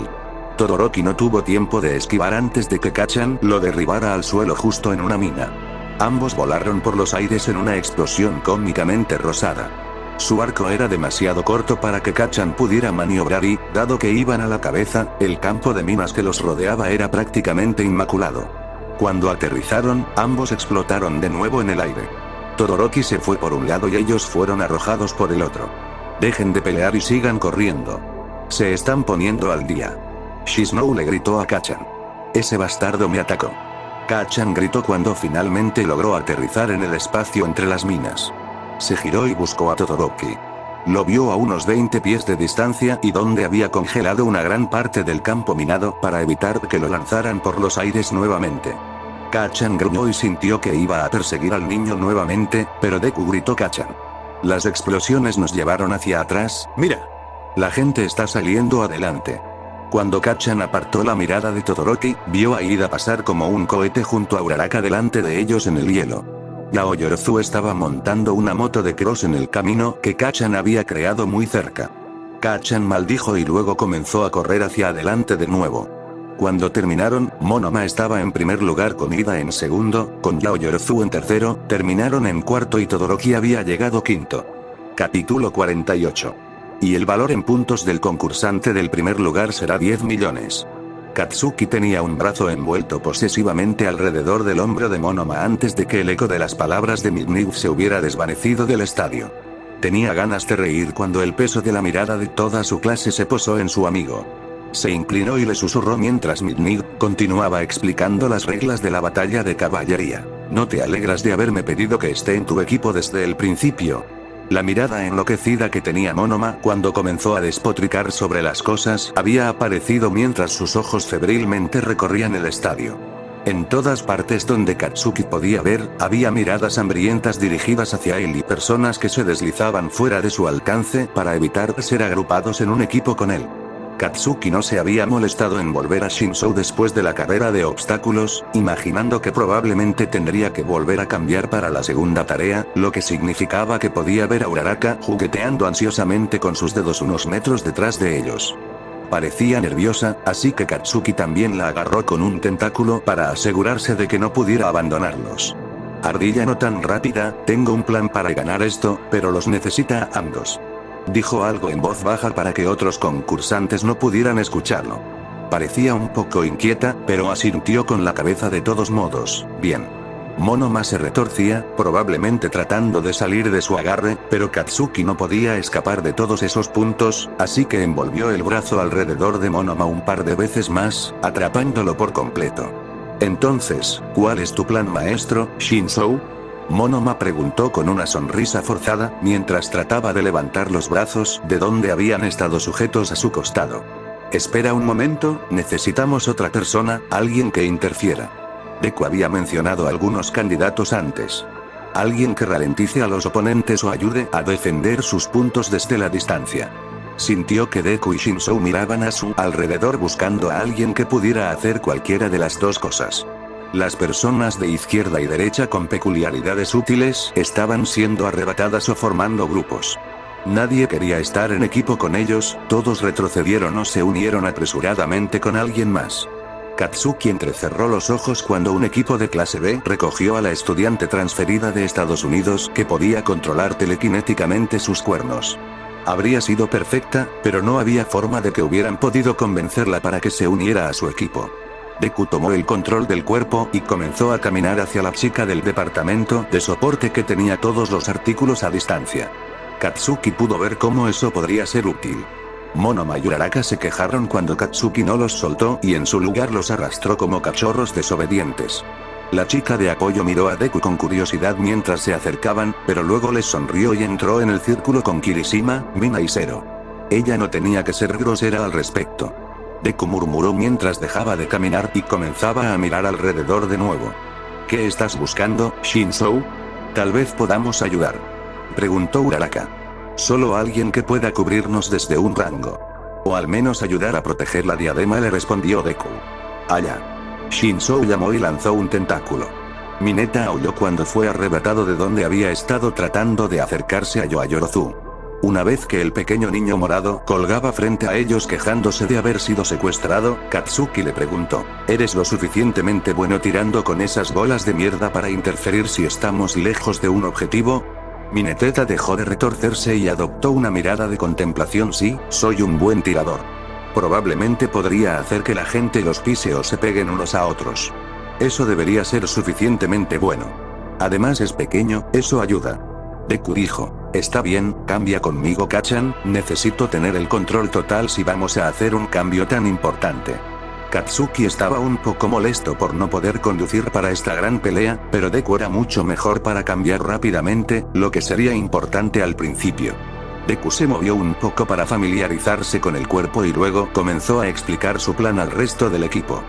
Todoroki no tuvo tiempo de esquivar antes de que Kacchan lo derribara al suelo justo en una mina. Ambos volaron por los aires en una explosión cómicamente rosada. Su arco era demasiado corto para que Kacchan pudiera maniobrar y, dado que iban a la cabeza, el campo de minas que los rodeaba era prácticamente inmaculado. Cuando aterrizaron, ambos explotaron de nuevo en el aire. Todoroki se fue por un lado y ellos fueron arrojados por el otro. «Dejen de pelear y sigan corriendo. Se están poniendo al día». Shinzou le gritó a Kacchan. «Ese bastardo me atacó». Kacchan gritó cuando finalmente logró aterrizar en el espacio entre las minas. Se giró y buscó a Todoroki. Lo vio a unos 20 pies de distancia y donde había congelado una gran parte del campo minado para evitar que lo lanzaran por los aires nuevamente. Kacchan gruñó y sintió que iba a perseguir al niño nuevamente, pero Deku gritó: «Kacchan. Las explosiones nos llevaron hacia atrás, mira. La gente está saliendo adelante». Cuando Kacchan apartó la mirada de Todoroki, vio a Ida pasar como un cohete junto a Uraraka delante de ellos en el hielo. Yaoyorozu estaba montando una moto de cross en el camino que Kacchan había creado muy cerca. Kacchan maldijo y luego comenzó a correr hacia adelante de nuevo. Cuando terminaron, Monoma estaba en primer lugar con Ida en segundo, con Yaoyorozu en tercero, terminaron en cuarto y Todoroki había llegado quinto. Capítulo 48. Y el valor en puntos del concursante del primer lugar será 10 millones. Katsuki tenía un brazo envuelto posesivamente alrededor del hombro de Monoma antes de que el eco de las palabras de Midnight se hubiera desvanecido del estadio. Tenía ganas de reír cuando el peso de la mirada de toda su clase se posó en su amigo. Se inclinó y le susurró mientras Midnight continuaba explicando las reglas de la batalla de caballería. ¿No te alegras de haberme pedido que esté en tu equipo desde el principio? La mirada enloquecida que tenía Monoma cuando comenzó a despotricar sobre las cosas había aparecido mientras sus ojos febrilmente recorrían el estadio. En todas partes donde Katsuki podía ver, había miradas hambrientas dirigidas hacia él y personas que se deslizaban fuera de su alcance para evitar ser agrupados en un equipo con él. Katsuki no se había molestado en volver a Shinzou después de la carrera de obstáculos, imaginando que probablemente tendría que volver a cambiar para la segunda tarea, lo que significaba que podía ver a Uraraka jugueteando ansiosamente con sus dedos unos metros detrás de ellos. Parecía nerviosa, así que Katsuki también la agarró con un tentáculo para asegurarse de que no pudiera abandonarlos. Ardilla no tan rápida, tengo un plan para ganar esto, pero los necesita a ambos. Dijo algo en voz baja para que otros concursantes no pudieran escucharlo. Parecía un poco inquieta, pero asintió con la cabeza de todos modos. Bien. Monoma se retorcía, probablemente tratando de salir de su agarre, pero Katsuki no podía escapar de todos esos puntos, así que envolvió el brazo alrededor de Monoma un par de veces más, atrapándolo por completo. Entonces, ¿cuál es tu plan, maestro, Shinzou? Monoma preguntó con una sonrisa forzada, mientras trataba de levantar los brazos de donde habían estado sujetos a su costado. Espera un momento, necesitamos otra persona, alguien que interfiera. Deku había mencionado algunos candidatos antes. Alguien que ralentice a los oponentes o ayude a defender sus puntos desde la distancia. Sintió que Deku y Shinzou miraban a su alrededor buscando a alguien que pudiera hacer cualquiera de las dos cosas. Las personas de izquierda y derecha con peculiaridades útiles estaban siendo arrebatadas o formando grupos. Nadie quería estar en equipo con ellos, todos retrocedieron o se unieron apresuradamente con alguien más. Katsuki entrecerró los ojos cuando un equipo de clase B recogió a la estudiante transferida de Estados Unidos que podía controlar telequinéticamente sus cuernos. Habría sido perfecta, pero no había forma de que hubieran podido convencerla para que se uniera a su equipo. Deku tomó el control del cuerpo y comenzó a caminar hacia la chica del departamento de soporte que tenía todos los artículos a distancia. Katsuki pudo ver cómo eso podría ser útil. Monoma y Uraraka se quejaron cuando Katsuki no los soltó y en su lugar los arrastró como cachorros desobedientes. La chica de apoyo miró a Deku con curiosidad mientras se acercaban, pero luego les sonrió y entró en el círculo con Kirishima, Mina y Zero. Ella no tenía que ser grosera al respecto. Deku murmuró mientras dejaba de caminar y comenzaba a mirar alrededor de nuevo. ¿Qué estás buscando, Shinzou? Tal vez podamos ayudar. Preguntó Uraraka. Solo alguien que pueda cubrirnos desde un rango. O al menos ayudar a proteger la diadema, le respondió Deku. Allá. Shinzou llamó y lanzó un tentáculo. Mineta aulló cuando fue arrebatado de donde había estado tratando de acercarse a Yoayorozu. Una vez que el pequeño niño morado colgaba frente a ellos quejándose de haber sido secuestrado, Katsuki le preguntó, ¿eres lo suficientemente bueno tirando con esas bolas de mierda para interferir si estamos lejos de un objetivo? Mineteta dejó de retorcerse y adoptó una mirada de contemplación. Sí, soy un buen tirador. Probablemente podría hacer que la gente los pise o se peguen unos a otros. Eso debería ser suficientemente bueno. Además es pequeño, eso ayuda. Deku dijo, está bien, cambia conmigo Kachan, necesito tener el control total si vamos a hacer un cambio tan importante. Katsuki estaba un poco molesto por no poder conducir para esta gran pelea, pero Deku era mucho mejor para cambiar rápidamente, lo que sería importante al principio. Deku se movió un poco para familiarizarse con el cuerpo y luego comenzó a explicar su plan al resto del equipo.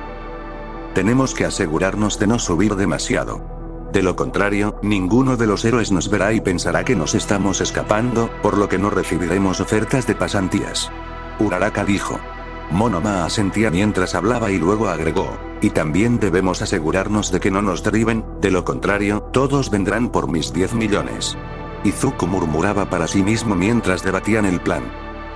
Tenemos que asegurarnos de no subir demasiado. De lo contrario, ninguno de los héroes nos verá y pensará que nos estamos escapando, por lo que no recibiremos ofertas de pasantías. Uraraka dijo. Monoma asentía mientras hablaba y luego agregó, y también debemos asegurarnos de que no nos derriben, de lo contrario, todos vendrán por mis 10 millones. Izuku murmuraba para sí mismo mientras debatían el plan.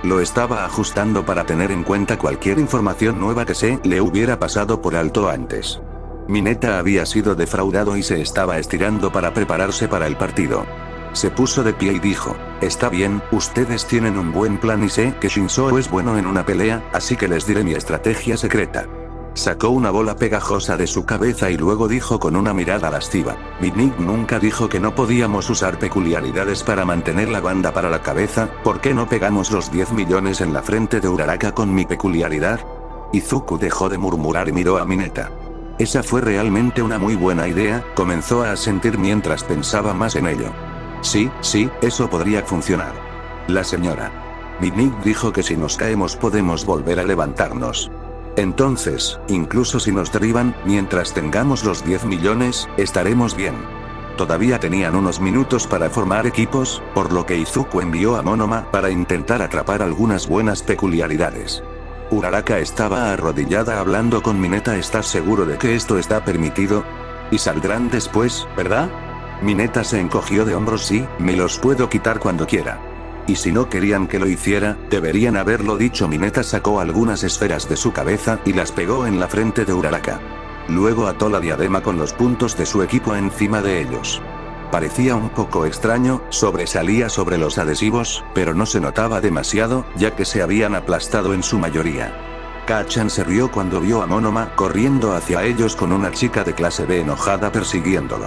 Lo estaba ajustando para tener en cuenta cualquier información nueva que se le hubiera pasado por alto antes. Mineta había sido defraudado y se estaba estirando para prepararse para el partido. Se puso de pie y dijo, está bien, ustedes tienen un buen plan y sé que Shinzou es bueno en una pelea, así que les diré mi estrategia secreta. Sacó una bola pegajosa de su cabeza y luego dijo con una mirada lasciva, Midnight nunca dijo que no podíamos usar peculiaridades para mantener la banda para la cabeza, ¿por qué no pegamos los 10 millones en la frente de Uraraka con mi peculiaridad? Izuku dejó de murmurar y miró a Mineta. Esa fue realmente una muy buena idea, comenzó a asentir mientras pensaba más en ello. Sí, eso podría funcionar. La señora Midnight dijo que si nos caemos podemos volver a levantarnos. Entonces, incluso si nos derriban, mientras tengamos los 10 millones, estaremos bien. Todavía tenían unos minutos para formar equipos, por lo que Izuku envió a Monoma para intentar atrapar algunas buenas peculiaridades. Uraraka estaba arrodillada hablando con Mineta. ¿Estás seguro de que esto está permitido? Y saldrán después, ¿verdad? Mineta se encogió de hombros. Sí, me los puedo quitar cuando quiera. Y si no querían que lo hiciera, deberían haberlo dicho. Mineta sacó algunas esferas de su cabeza y las pegó en la frente de Uraraka. Luego ató la diadema con los puntos de su equipo encima de ellos. Parecía un poco extraño, sobresalía sobre los adhesivos, pero no se notaba demasiado, ya que se habían aplastado en su mayoría. Kachan se rió cuando vio a Monoma corriendo hacia ellos con una chica de clase B enojada persiguiéndolo.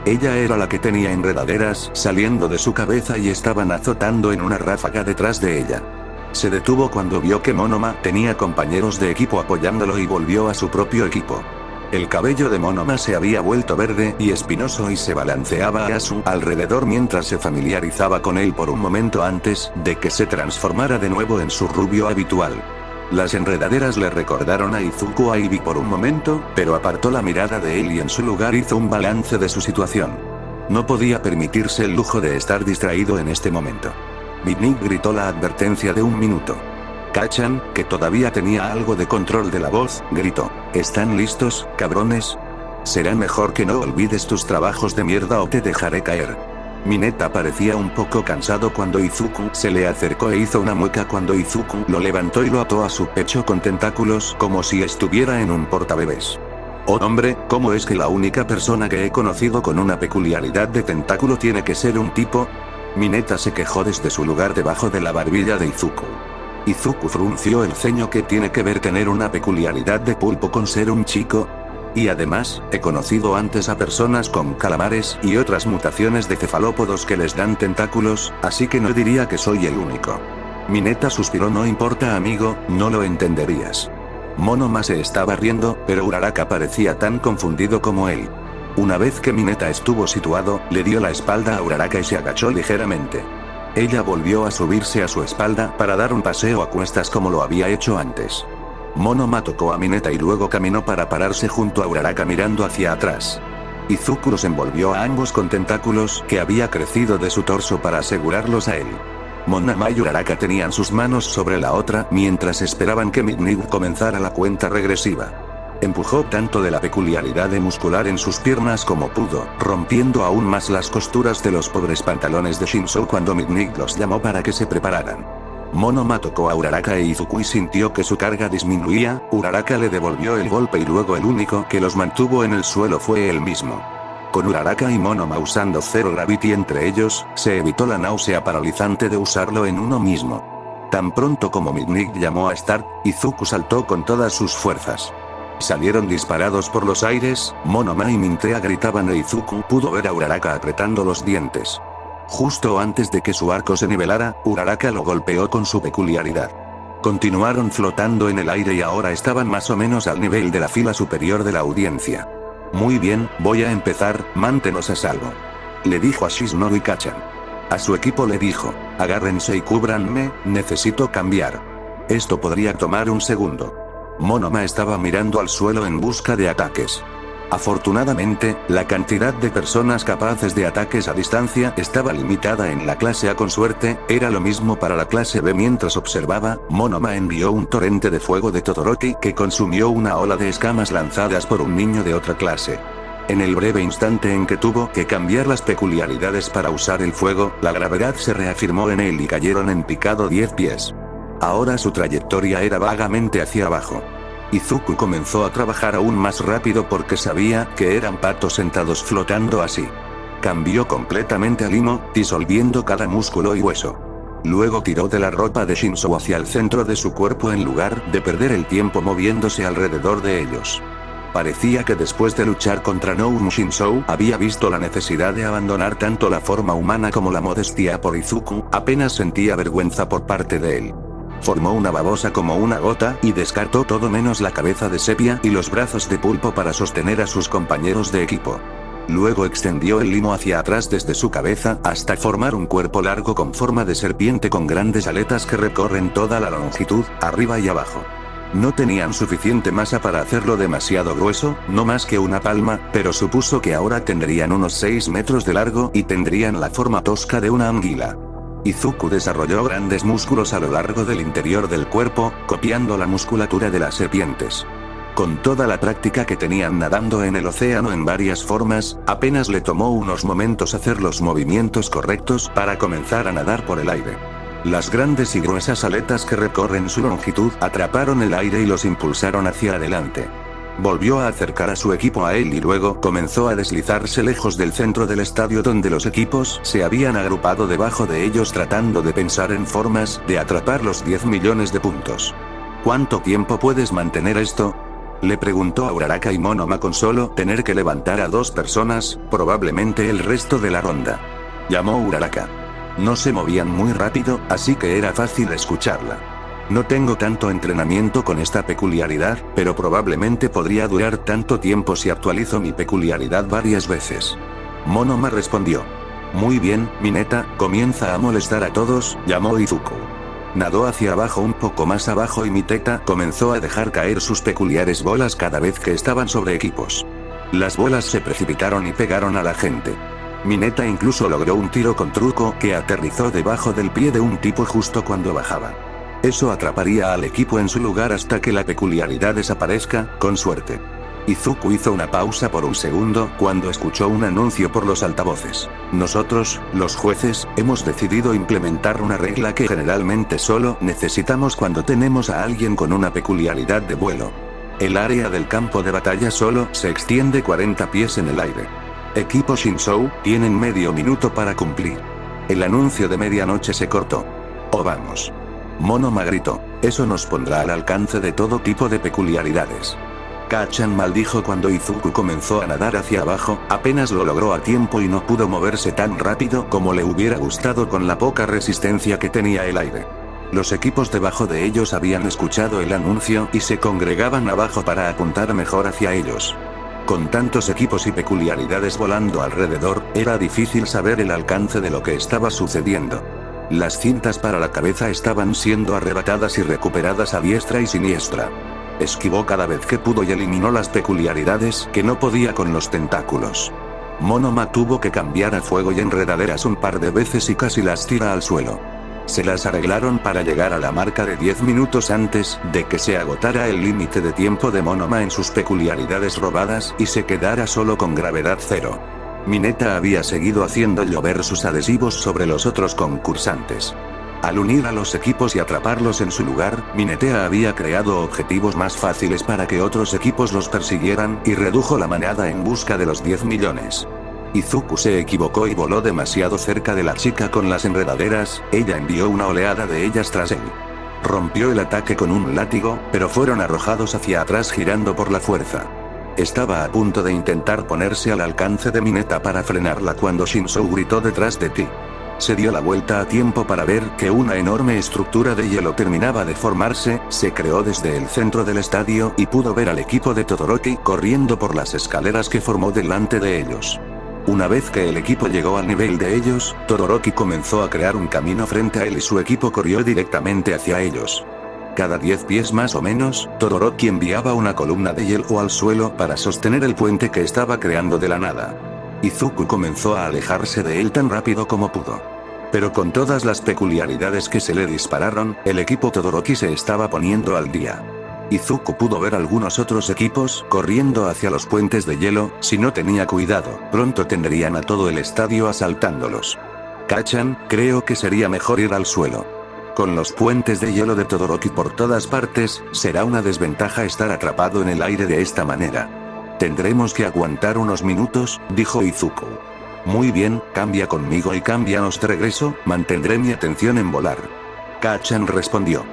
Ella era la que tenía enredaderas saliendo de su cabeza y estaban azotando en una ráfaga detrás de ella. Se detuvo cuando vio que Monoma tenía compañeros de equipo apoyándolo y volvió a su propio equipo. El cabello de Monoma se había vuelto verde y espinoso y se balanceaba a su alrededor mientras se familiarizaba con él por un momento antes de que se transformara de nuevo en su rubio habitual. Las enredaderas le recordaron a Izuku a Ivy por un momento, pero apartó la mirada de él y en su lugar hizo un balance de su situación. No podía permitirse el lujo de estar distraído en este momento. Midnight gritó la advertencia de 1 minuto. Kachan, que todavía tenía algo de control de la voz, gritó: ¿están listos, cabrones? Será mejor que no olvides tus trabajos de mierda o te dejaré caer. Mineta parecía un poco cansado cuando Izuku se le acercó e hizo una mueca cuando Izuku lo levantó y lo ató a su pecho con tentáculos como si estuviera en un portabebés. Oh hombre, ¿cómo es que la única persona que he conocido con una peculiaridad de tentáculo tiene que ser un tipo? Mineta se quejó desde su lugar debajo de la barbilla de Izuku. Izuku frunció el ceño. ¿Qué tiene que ver tener una peculiaridad de pulpo con ser un chico? Y además, he conocido antes a personas con calamares y otras mutaciones de cefalópodos que les dan tentáculos, así que no diría que soy el único. Mineta suspiró. No importa amigo, no lo entenderías. Monoma se estaba riendo, pero Uraraka parecía tan confundido como él. Una vez que Mineta estuvo situado, le dio la espalda a Uraraka y se agachó ligeramente. Ella volvió a subirse a su espalda para dar un paseo a cuestas como lo había hecho antes. Monoma tocó a Mineta y luego caminó para pararse junto a Uraraka mirando hacia atrás. Izuku los envolvió a ambos con tentáculos que había crecido de su torso para asegurarlos a él. Monoma y Uraraka tenían sus manos sobre la otra mientras esperaban que Midnight comenzara la cuenta regresiva. Empujó tanto de la peculiaridad de muscular en sus piernas como pudo, rompiendo aún más las costuras de los pobres pantalones de Shinso cuando Midnight los llamó para que se prepararan. Monoma tocó a Uraraka e Izuku y sintió que su carga disminuía. Uraraka le devolvió el golpe y luego el único que los mantuvo en el suelo fue él mismo. Con Uraraka y Monoma usando Zero Gravity entre ellos, se evitó la náusea paralizante de usarlo en uno mismo. Tan pronto como Midnight llamó a Stark, Izuku saltó con todas sus fuerzas. Salieron disparados por los aires. Monoma y Mintea gritaban e Izuku pudo ver a Uraraka apretando los dientes. Justo antes de que su arco se nivelara, Uraraka lo golpeó con su peculiaridad. Continuaron flotando en el aire y ahora estaban más o menos al nivel de la fila superior de la audiencia. Muy bien, voy a empezar, manténos a salvo. Le dijo a Shiznobu y Kachan. A su equipo le dijo: agárrense y cúbranme, necesito cambiar. Esto podría tomar un segundo. Monoma estaba mirando al suelo en busca de ataques. Afortunadamente, la cantidad de personas capaces de ataques a distancia estaba limitada en la clase A. Con suerte, era lo mismo para la clase B. Mientras observaba, Monoma envió un torrente de fuego de Todoroki que consumió una ola de escamas lanzadas por un niño de otra clase. En el breve instante en que tuvo que cambiar las peculiaridades para usar el fuego, la gravedad se reafirmó en él y cayeron en picado 10 pies. Ahora su trayectoria era vagamente hacia abajo. Izuku comenzó a trabajar aún más rápido porque sabía que eran patos sentados flotando así. Cambió completamente a limo, disolviendo cada músculo y hueso. Luego tiró de la ropa de Shinso hacia el centro de su cuerpo en lugar de perder el tiempo moviéndose alrededor de ellos. Parecía que después de luchar contra Noum Shinso había visto la necesidad de abandonar tanto la forma humana como la modestia por Izuku. Apenas sentía vergüenza por parte de él. Formó una babosa como una gota y descartó todo menos la cabeza de sepia y los brazos de pulpo para sostener a sus compañeros de equipo. Luego extendió el limo hacia atrás desde su cabeza hasta formar un cuerpo largo con forma de serpiente con grandes aletas que recorren toda la longitud, arriba y abajo. No tenían suficiente masa para hacerlo demasiado grueso, no más que una palma, pero supuso que ahora tendrían unos 6 metros de largo y tendrían la forma tosca de una anguila. Izuku desarrolló grandes músculos a lo largo del interior del cuerpo, copiando la musculatura de las serpientes. Con toda la práctica que tenían nadando en el océano en varias formas, apenas le tomó unos momentos hacer los movimientos correctos para comenzar a nadar por el aire. Las grandes y gruesas aletas que recorren su longitud atraparon el aire y los impulsaron hacia adelante. Volvió a acercar a su equipo a él y luego comenzó a deslizarse lejos del centro del estadio donde los equipos se habían agrupado debajo de ellos tratando de pensar en formas de atrapar los 10 millones de puntos. ¿Cuánto tiempo puedes mantener esto?, le preguntó a Uraraka y Monoma con solo tener que levantar a 2 personas, probablemente el resto de la ronda. Llamó Uraraka. No se movían muy rápido, así que era fácil escucharla. No tengo tanto entrenamiento con esta peculiaridad, pero probablemente podría durar tanto tiempo si actualizo mi peculiaridad varias veces. Monoma respondió. Muy bien, Mineta, comienza a molestar a todos, llamó Izuku. Nadó hacia abajo un poco más abajo y Mineta comenzó a dejar caer sus peculiares bolas cada vez que estaban sobre equipos. Las bolas se precipitaron y pegaron a la gente. Mineta incluso logró un tiro con truco que aterrizó debajo del pie de un tipo justo cuando bajaba. Eso atraparía al equipo en su lugar hasta que la peculiaridad desaparezca, con suerte. Izuku hizo una pausa por un segundo cuando escuchó un anuncio por los altavoces. Nosotros, los jueces, hemos decidido implementar una regla que generalmente solo necesitamos cuando tenemos a alguien con una peculiaridad de vuelo. El área del campo de batalla solo se extiende 40 pies en el aire. Equipo Shinzou, tienen medio minuto para cumplir. El anuncio de medianoche se cortó. ¡Oh vamos! Monoma gritó. Eso nos pondrá al alcance de todo tipo de peculiaridades. Kachan maldijo cuando Izuku comenzó a nadar hacia abajo, apenas lo logró a tiempo y no pudo moverse tan rápido como le hubiera gustado con la poca resistencia que tenía el aire. Los equipos debajo de ellos habían escuchado el anuncio y se congregaban abajo para apuntar mejor hacia ellos. Con tantos equipos y peculiaridades volando alrededor, era difícil saber el alcance de lo que estaba sucediendo. Las cintas para la cabeza estaban siendo arrebatadas y recuperadas a diestra y siniestra. Esquivó cada vez que pudo y eliminó las peculiaridades que no podía con los tentáculos. Monoma tuvo que cambiar a fuego y enredaderas un par de veces y casi las tira al suelo. Se las arreglaron para llegar a la marca de 10 minutos antes de que se agotara el límite de tiempo de Monoma en sus peculiaridades robadas y se quedara solo con gravedad cero. Mineta había seguido haciendo llover sus adhesivos sobre los otros concursantes. Al unir a los equipos y atraparlos en su lugar, Mineta había creado objetivos más fáciles para que otros equipos los persiguieran y redujo la manada en busca de los 10 millones. Izuku se equivocó y voló demasiado cerca de la chica con las enredaderas, ella envió una oleada de ellas tras él. Rompió el ataque con un látigo, pero fueron arrojados hacia atrás girando por la fuerza. Estaba a punto de intentar ponerse al alcance de Mineta para frenarla cuando Shinzou gritó detrás de ti. Se dio la vuelta a tiempo para ver que una enorme estructura de hielo terminaba de formarse, se creó desde el centro del estadio y pudo ver al equipo de Todoroki corriendo por las escaleras que formó delante de ellos. Una vez que el equipo llegó al nivel de ellos, Todoroki comenzó a crear un camino frente a él y su equipo corrió directamente hacia ellos. Cada 10 pies más o menos, Todoroki enviaba una columna de hielo al suelo para sostener el puente que estaba creando de la nada. Izuku comenzó a alejarse de él tan rápido como pudo. Pero con todas las peculiaridades que se le dispararon, el equipo Todoroki se estaba poniendo al día. Izuku pudo ver algunos otros equipos corriendo hacia los puentes de hielo, si no tenía cuidado, pronto tendrían a todo el estadio asaltándolos. Kachan, creo que sería mejor ir al suelo. Con los puentes de hielo de Todoroki por todas partes, será una desventaja estar atrapado en el aire de esta manera. Tendremos que aguantar unos minutos, dijo Izuku. Muy bien, cambia conmigo y cámbianos de regreso, mantendré mi atención en volar. Kachan respondió.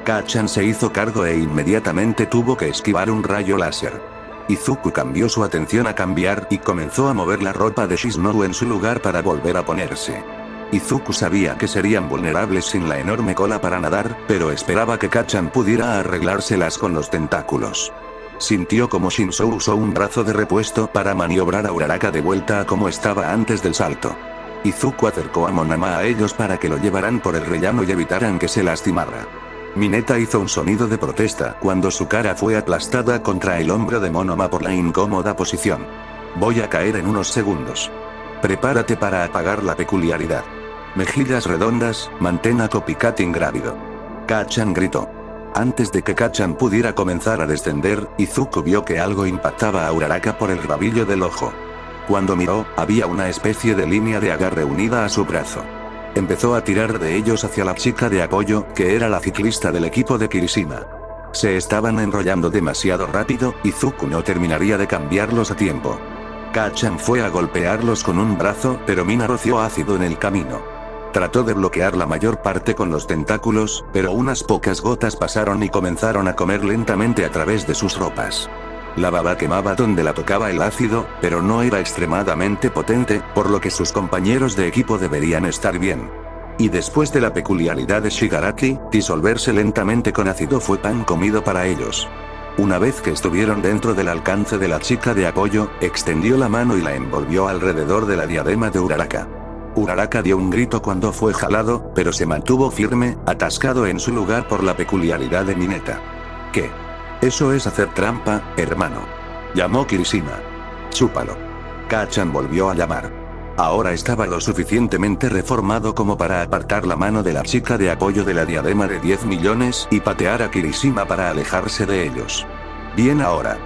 Kachan se hizo cargo e inmediatamente tuvo que esquivar un rayo láser. Izuku cambió su atención a cambiar y comenzó a mover la ropa de Shiznobu en su lugar para volver a ponerse. Izuku sabía que serían vulnerables sin la enorme cola para nadar, pero esperaba que Kacchan pudiera arreglárselas con los tentáculos. Sintió como Shinzo usó un brazo de repuesto para maniobrar a Uraraka de vuelta a como estaba antes del salto. Izuku acercó a Monoma a ellos para que lo llevaran por el rellano y evitaran que se lastimara. Mineta hizo un sonido de protesta cuando su cara fue aplastada contra el hombro de Monoma por la incómoda posición. Voy a caer en unos segundos. Prepárate para apagar la peculiaridad. Mejillas redondas, mantén a Copycat ingrávido. Kacchan gritó. Antes de que Kacchan pudiera comenzar a descender, Izuku vio que algo impactaba a Uraraka por el rabillo del ojo. Cuando miró, había una especie de línea de agarre unida a su brazo. Empezó a tirar de ellos hacia la chica de apoyo, que era la ciclista del equipo de Kirishima. Se estaban enrollando demasiado rápido, y Izuku no terminaría de cambiarlos a tiempo. Kacchan fue a golpearlos con un brazo, pero Mina roció ácido en el camino. Trató de bloquear la mayor parte con los tentáculos, pero unas pocas gotas pasaron y comenzaron a comer lentamente a través de sus ropas. La baba quemaba donde la tocaba el ácido, pero no era extremadamente potente, por lo que sus compañeros de equipo deberían estar bien. Y después de la peculiaridad de Shigaraki, disolverse lentamente con ácido fue pan comido para ellos. Una vez que estuvieron dentro del alcance de la chica de apoyo, extendió la mano y la envolvió alrededor de la diadema de Uraraka. Uraraka dio un grito cuando fue jalado, pero se mantuvo firme, atascado en su lugar por la peculiaridad de Mineta. ¿Qué? Eso es hacer trampa, hermano. Llamó Kirishima. Chúpalo. Kacchan volvió a llamar. Ahora estaba lo suficientemente reformado como para apartar la mano de la chica de apoyo de la diadema de 10 millones y patear a Kirishima para alejarse de ellos. Bien ahora.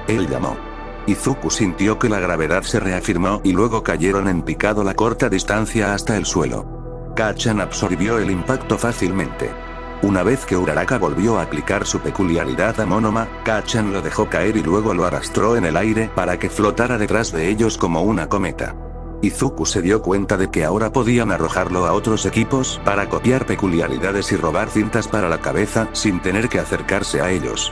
Él llamó. Izuku sintió que la gravedad se reafirmó y luego cayeron en picado la corta distancia hasta el suelo. Kacchan absorbió el impacto fácilmente. Una vez que Uraraka volvió a aplicar su peculiaridad a Monoma, Kacchan lo dejó caer y luego lo arrastró en el aire para que flotara detrás de ellos como una cometa. Izuku se dio cuenta de que ahora podían arrojarlo a otros equipos para copiar peculiaridades y robar cintas para la cabeza sin tener que acercarse a ellos.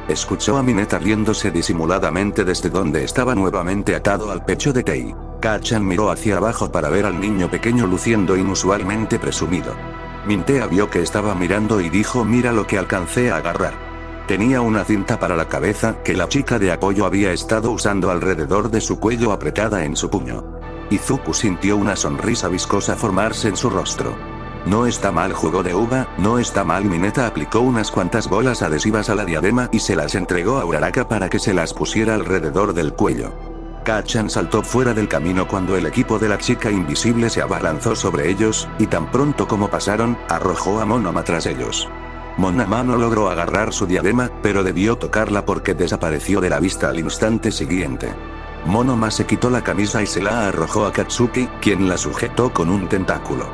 Escuchó a Mineta riéndose disimuladamente desde donde estaba nuevamente atado al pecho de Tei. Kacchan miró hacia abajo para ver al niño pequeño luciendo inusualmente presumido. Mintea vio que estaba mirando y dijo: mira lo que alcancé a agarrar. Tenía una cinta para la cabeza que la chica de apoyo había estado usando alrededor de su cuello apretada en su puño. Izuku sintió una sonrisa viscosa formarse en su rostro. No está mal, jugo de uva, no está mal. Mineta aplicó unas cuantas bolas adhesivas a la diadema y se las entregó a Uraraka para que se las pusiera alrededor del cuello. Kacchan saltó fuera del camino cuando el equipo de la chica invisible se abalanzó sobre ellos, y tan pronto como pasaron, arrojó a Monoma tras ellos. Monoma no logró agarrar su diadema, pero debió tocarla porque desapareció de la vista al instante siguiente. Monoma se quitó la camisa y se la arrojó a Katsuki, quien la sujetó con un tentáculo.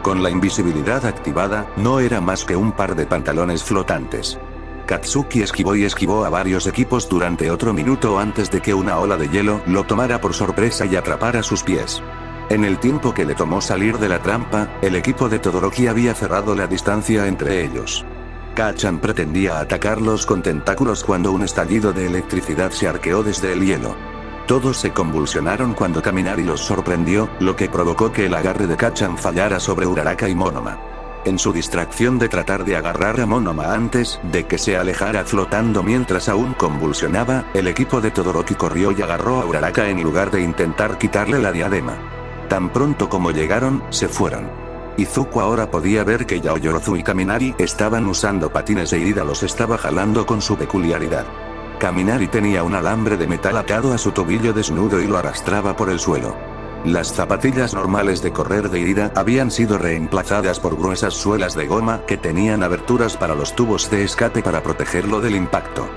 Con la invisibilidad activada, no era más que un par de pantalones flotantes. Katsuki esquivó a varios equipos durante otro minuto antes de que una ola de hielo lo tomara por sorpresa y atrapara sus pies. En el tiempo que le tomó salir de la trampa, el equipo de Todoroki había cerrado la distancia entre ellos. Kacchan pretendía atacarlos con tentáculos cuando un estallido de electricidad se arqueó desde el hielo. Todos se convulsionaron cuando Kaminari los sorprendió, lo que provocó que el agarre de Kacchan fallara sobre Uraraka y Monoma. En su distracción de tratar de agarrar a Monoma antes de que se alejara flotando mientras aún convulsionaba, el equipo de Todoroki corrió y agarró a Uraraka en lugar de intentar quitarle la diadema. Tan pronto como llegaron, se fueron. Izuku ahora podía ver que Yaoyorozu y Kaminari estaban usando patines e Ida los estaba jalando con su peculiaridad. Kaminari tenía un alambre de metal atado a su tobillo desnudo y lo arrastraba por el suelo. Las zapatillas normales de correr de Ida habían sido reemplazadas por gruesas suelas de goma que tenían aberturas para los tubos de escape para protegerlo del impacto.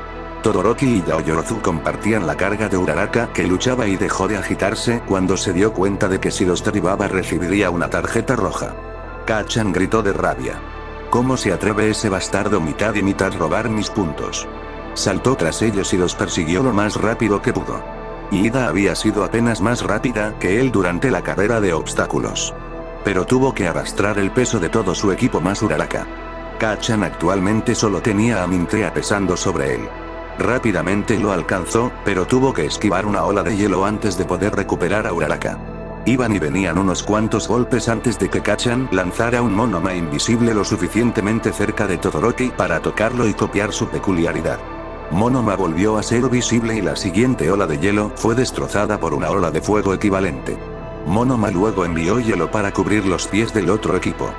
Todoroki y Yaoyorozu compartían la carga de Uraraka, que luchaba y dejó de agitarse cuando se dio cuenta de que si los derribaba recibiría una tarjeta roja. Kacchan gritó de rabia. ¿Cómo se atreve ese bastardo mitad y mitad robar mis puntos? Saltó tras ellos y los persiguió lo más rápido que pudo. Ida había sido apenas más rápida que él durante la carrera de obstáculos. Pero tuvo que arrastrar el peso de todo su equipo más Uraraka. Kacchan actualmente solo tenía a Mintea pesando sobre él. Rápidamente lo alcanzó, pero tuvo que esquivar una ola de hielo antes de poder recuperar a Uraraka. Iban y venían unos cuantos golpes antes de que Kacchan lanzara un Monoma invisible lo suficientemente cerca de Todoroki para tocarlo y copiar su peculiaridad. Monoma volvió a ser visible y la siguiente ola de hielo fue destrozada por una ola de fuego equivalente. Monoma luego envió hielo para cubrir los pies del otro equipo.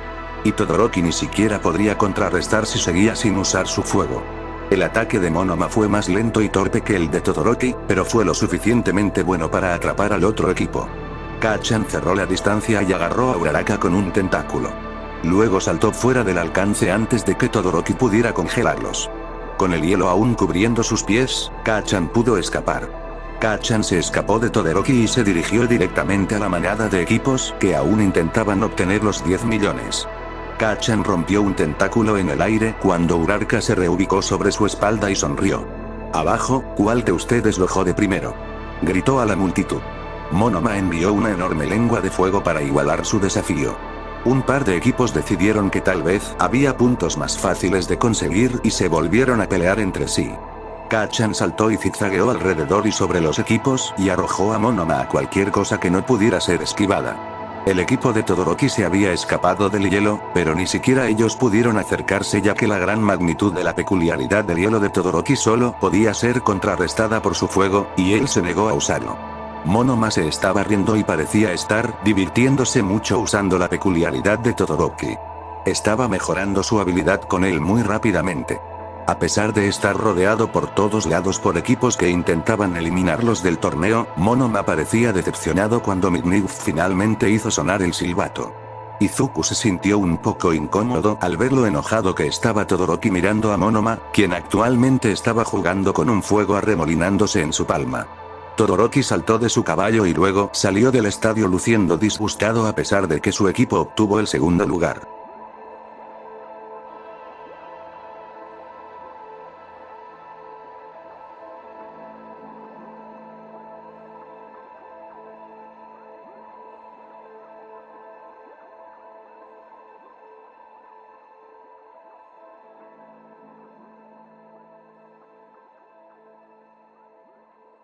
Y Todoroki ni siquiera podría contrarrestar si seguía sin usar su fuego. El ataque de Monoma fue más lento y torpe que el de Todoroki, pero fue lo suficientemente bueno para atrapar al otro equipo. Kacchan cerró la distancia y agarró a Uraraka con un tentáculo. Luego saltó fuera del alcance antes de que Todoroki pudiera congelarlos. Con el hielo aún cubriendo sus pies, Kacchan pudo escapar. Kacchan se escapó de Todoroki y se dirigió directamente a la manada de equipos que aún intentaban obtener los 10 millones. Kacchan rompió un tentáculo en el aire cuando Uraraka se reubicó sobre su espalda y sonrió. «Abajo, ¿cuál de ustedes lo jode primero?», gritó a la multitud. Monoma envió una enorme lengua de fuego para igualar su desafío. Un par de equipos decidieron que tal vez había puntos más fáciles de conseguir y se volvieron a pelear entre sí. Kacchan saltó y zigzagueó alrededor y sobre los equipos y arrojó a Monoma a cualquier cosa que no pudiera ser esquivada. El equipo de Todoroki se había escapado del hielo, pero ni siquiera ellos pudieron acercarse ya que la gran magnitud de la peculiaridad del hielo de Todoroki solo podía ser contrarrestada por su fuego, y él se negó a usarlo. Monoma se estaba riendo y parecía estar divirtiéndose mucho usando la peculiaridad de Todoroki. Estaba mejorando su habilidad con él muy rápidamente. A pesar de estar rodeado por todos lados por equipos que intentaban eliminarlos del torneo, Monoma parecía decepcionado cuando Midnight finalmente hizo sonar el silbato. Izuku se sintió un poco incómodo al ver lo enojado que estaba Todoroki mirando a Monoma, quien actualmente estaba jugando con un fuego arremolinándose en su palma. Todoroki saltó de su caballo y luego salió del estadio luciendo disgustado a pesar de que su equipo obtuvo el segundo lugar.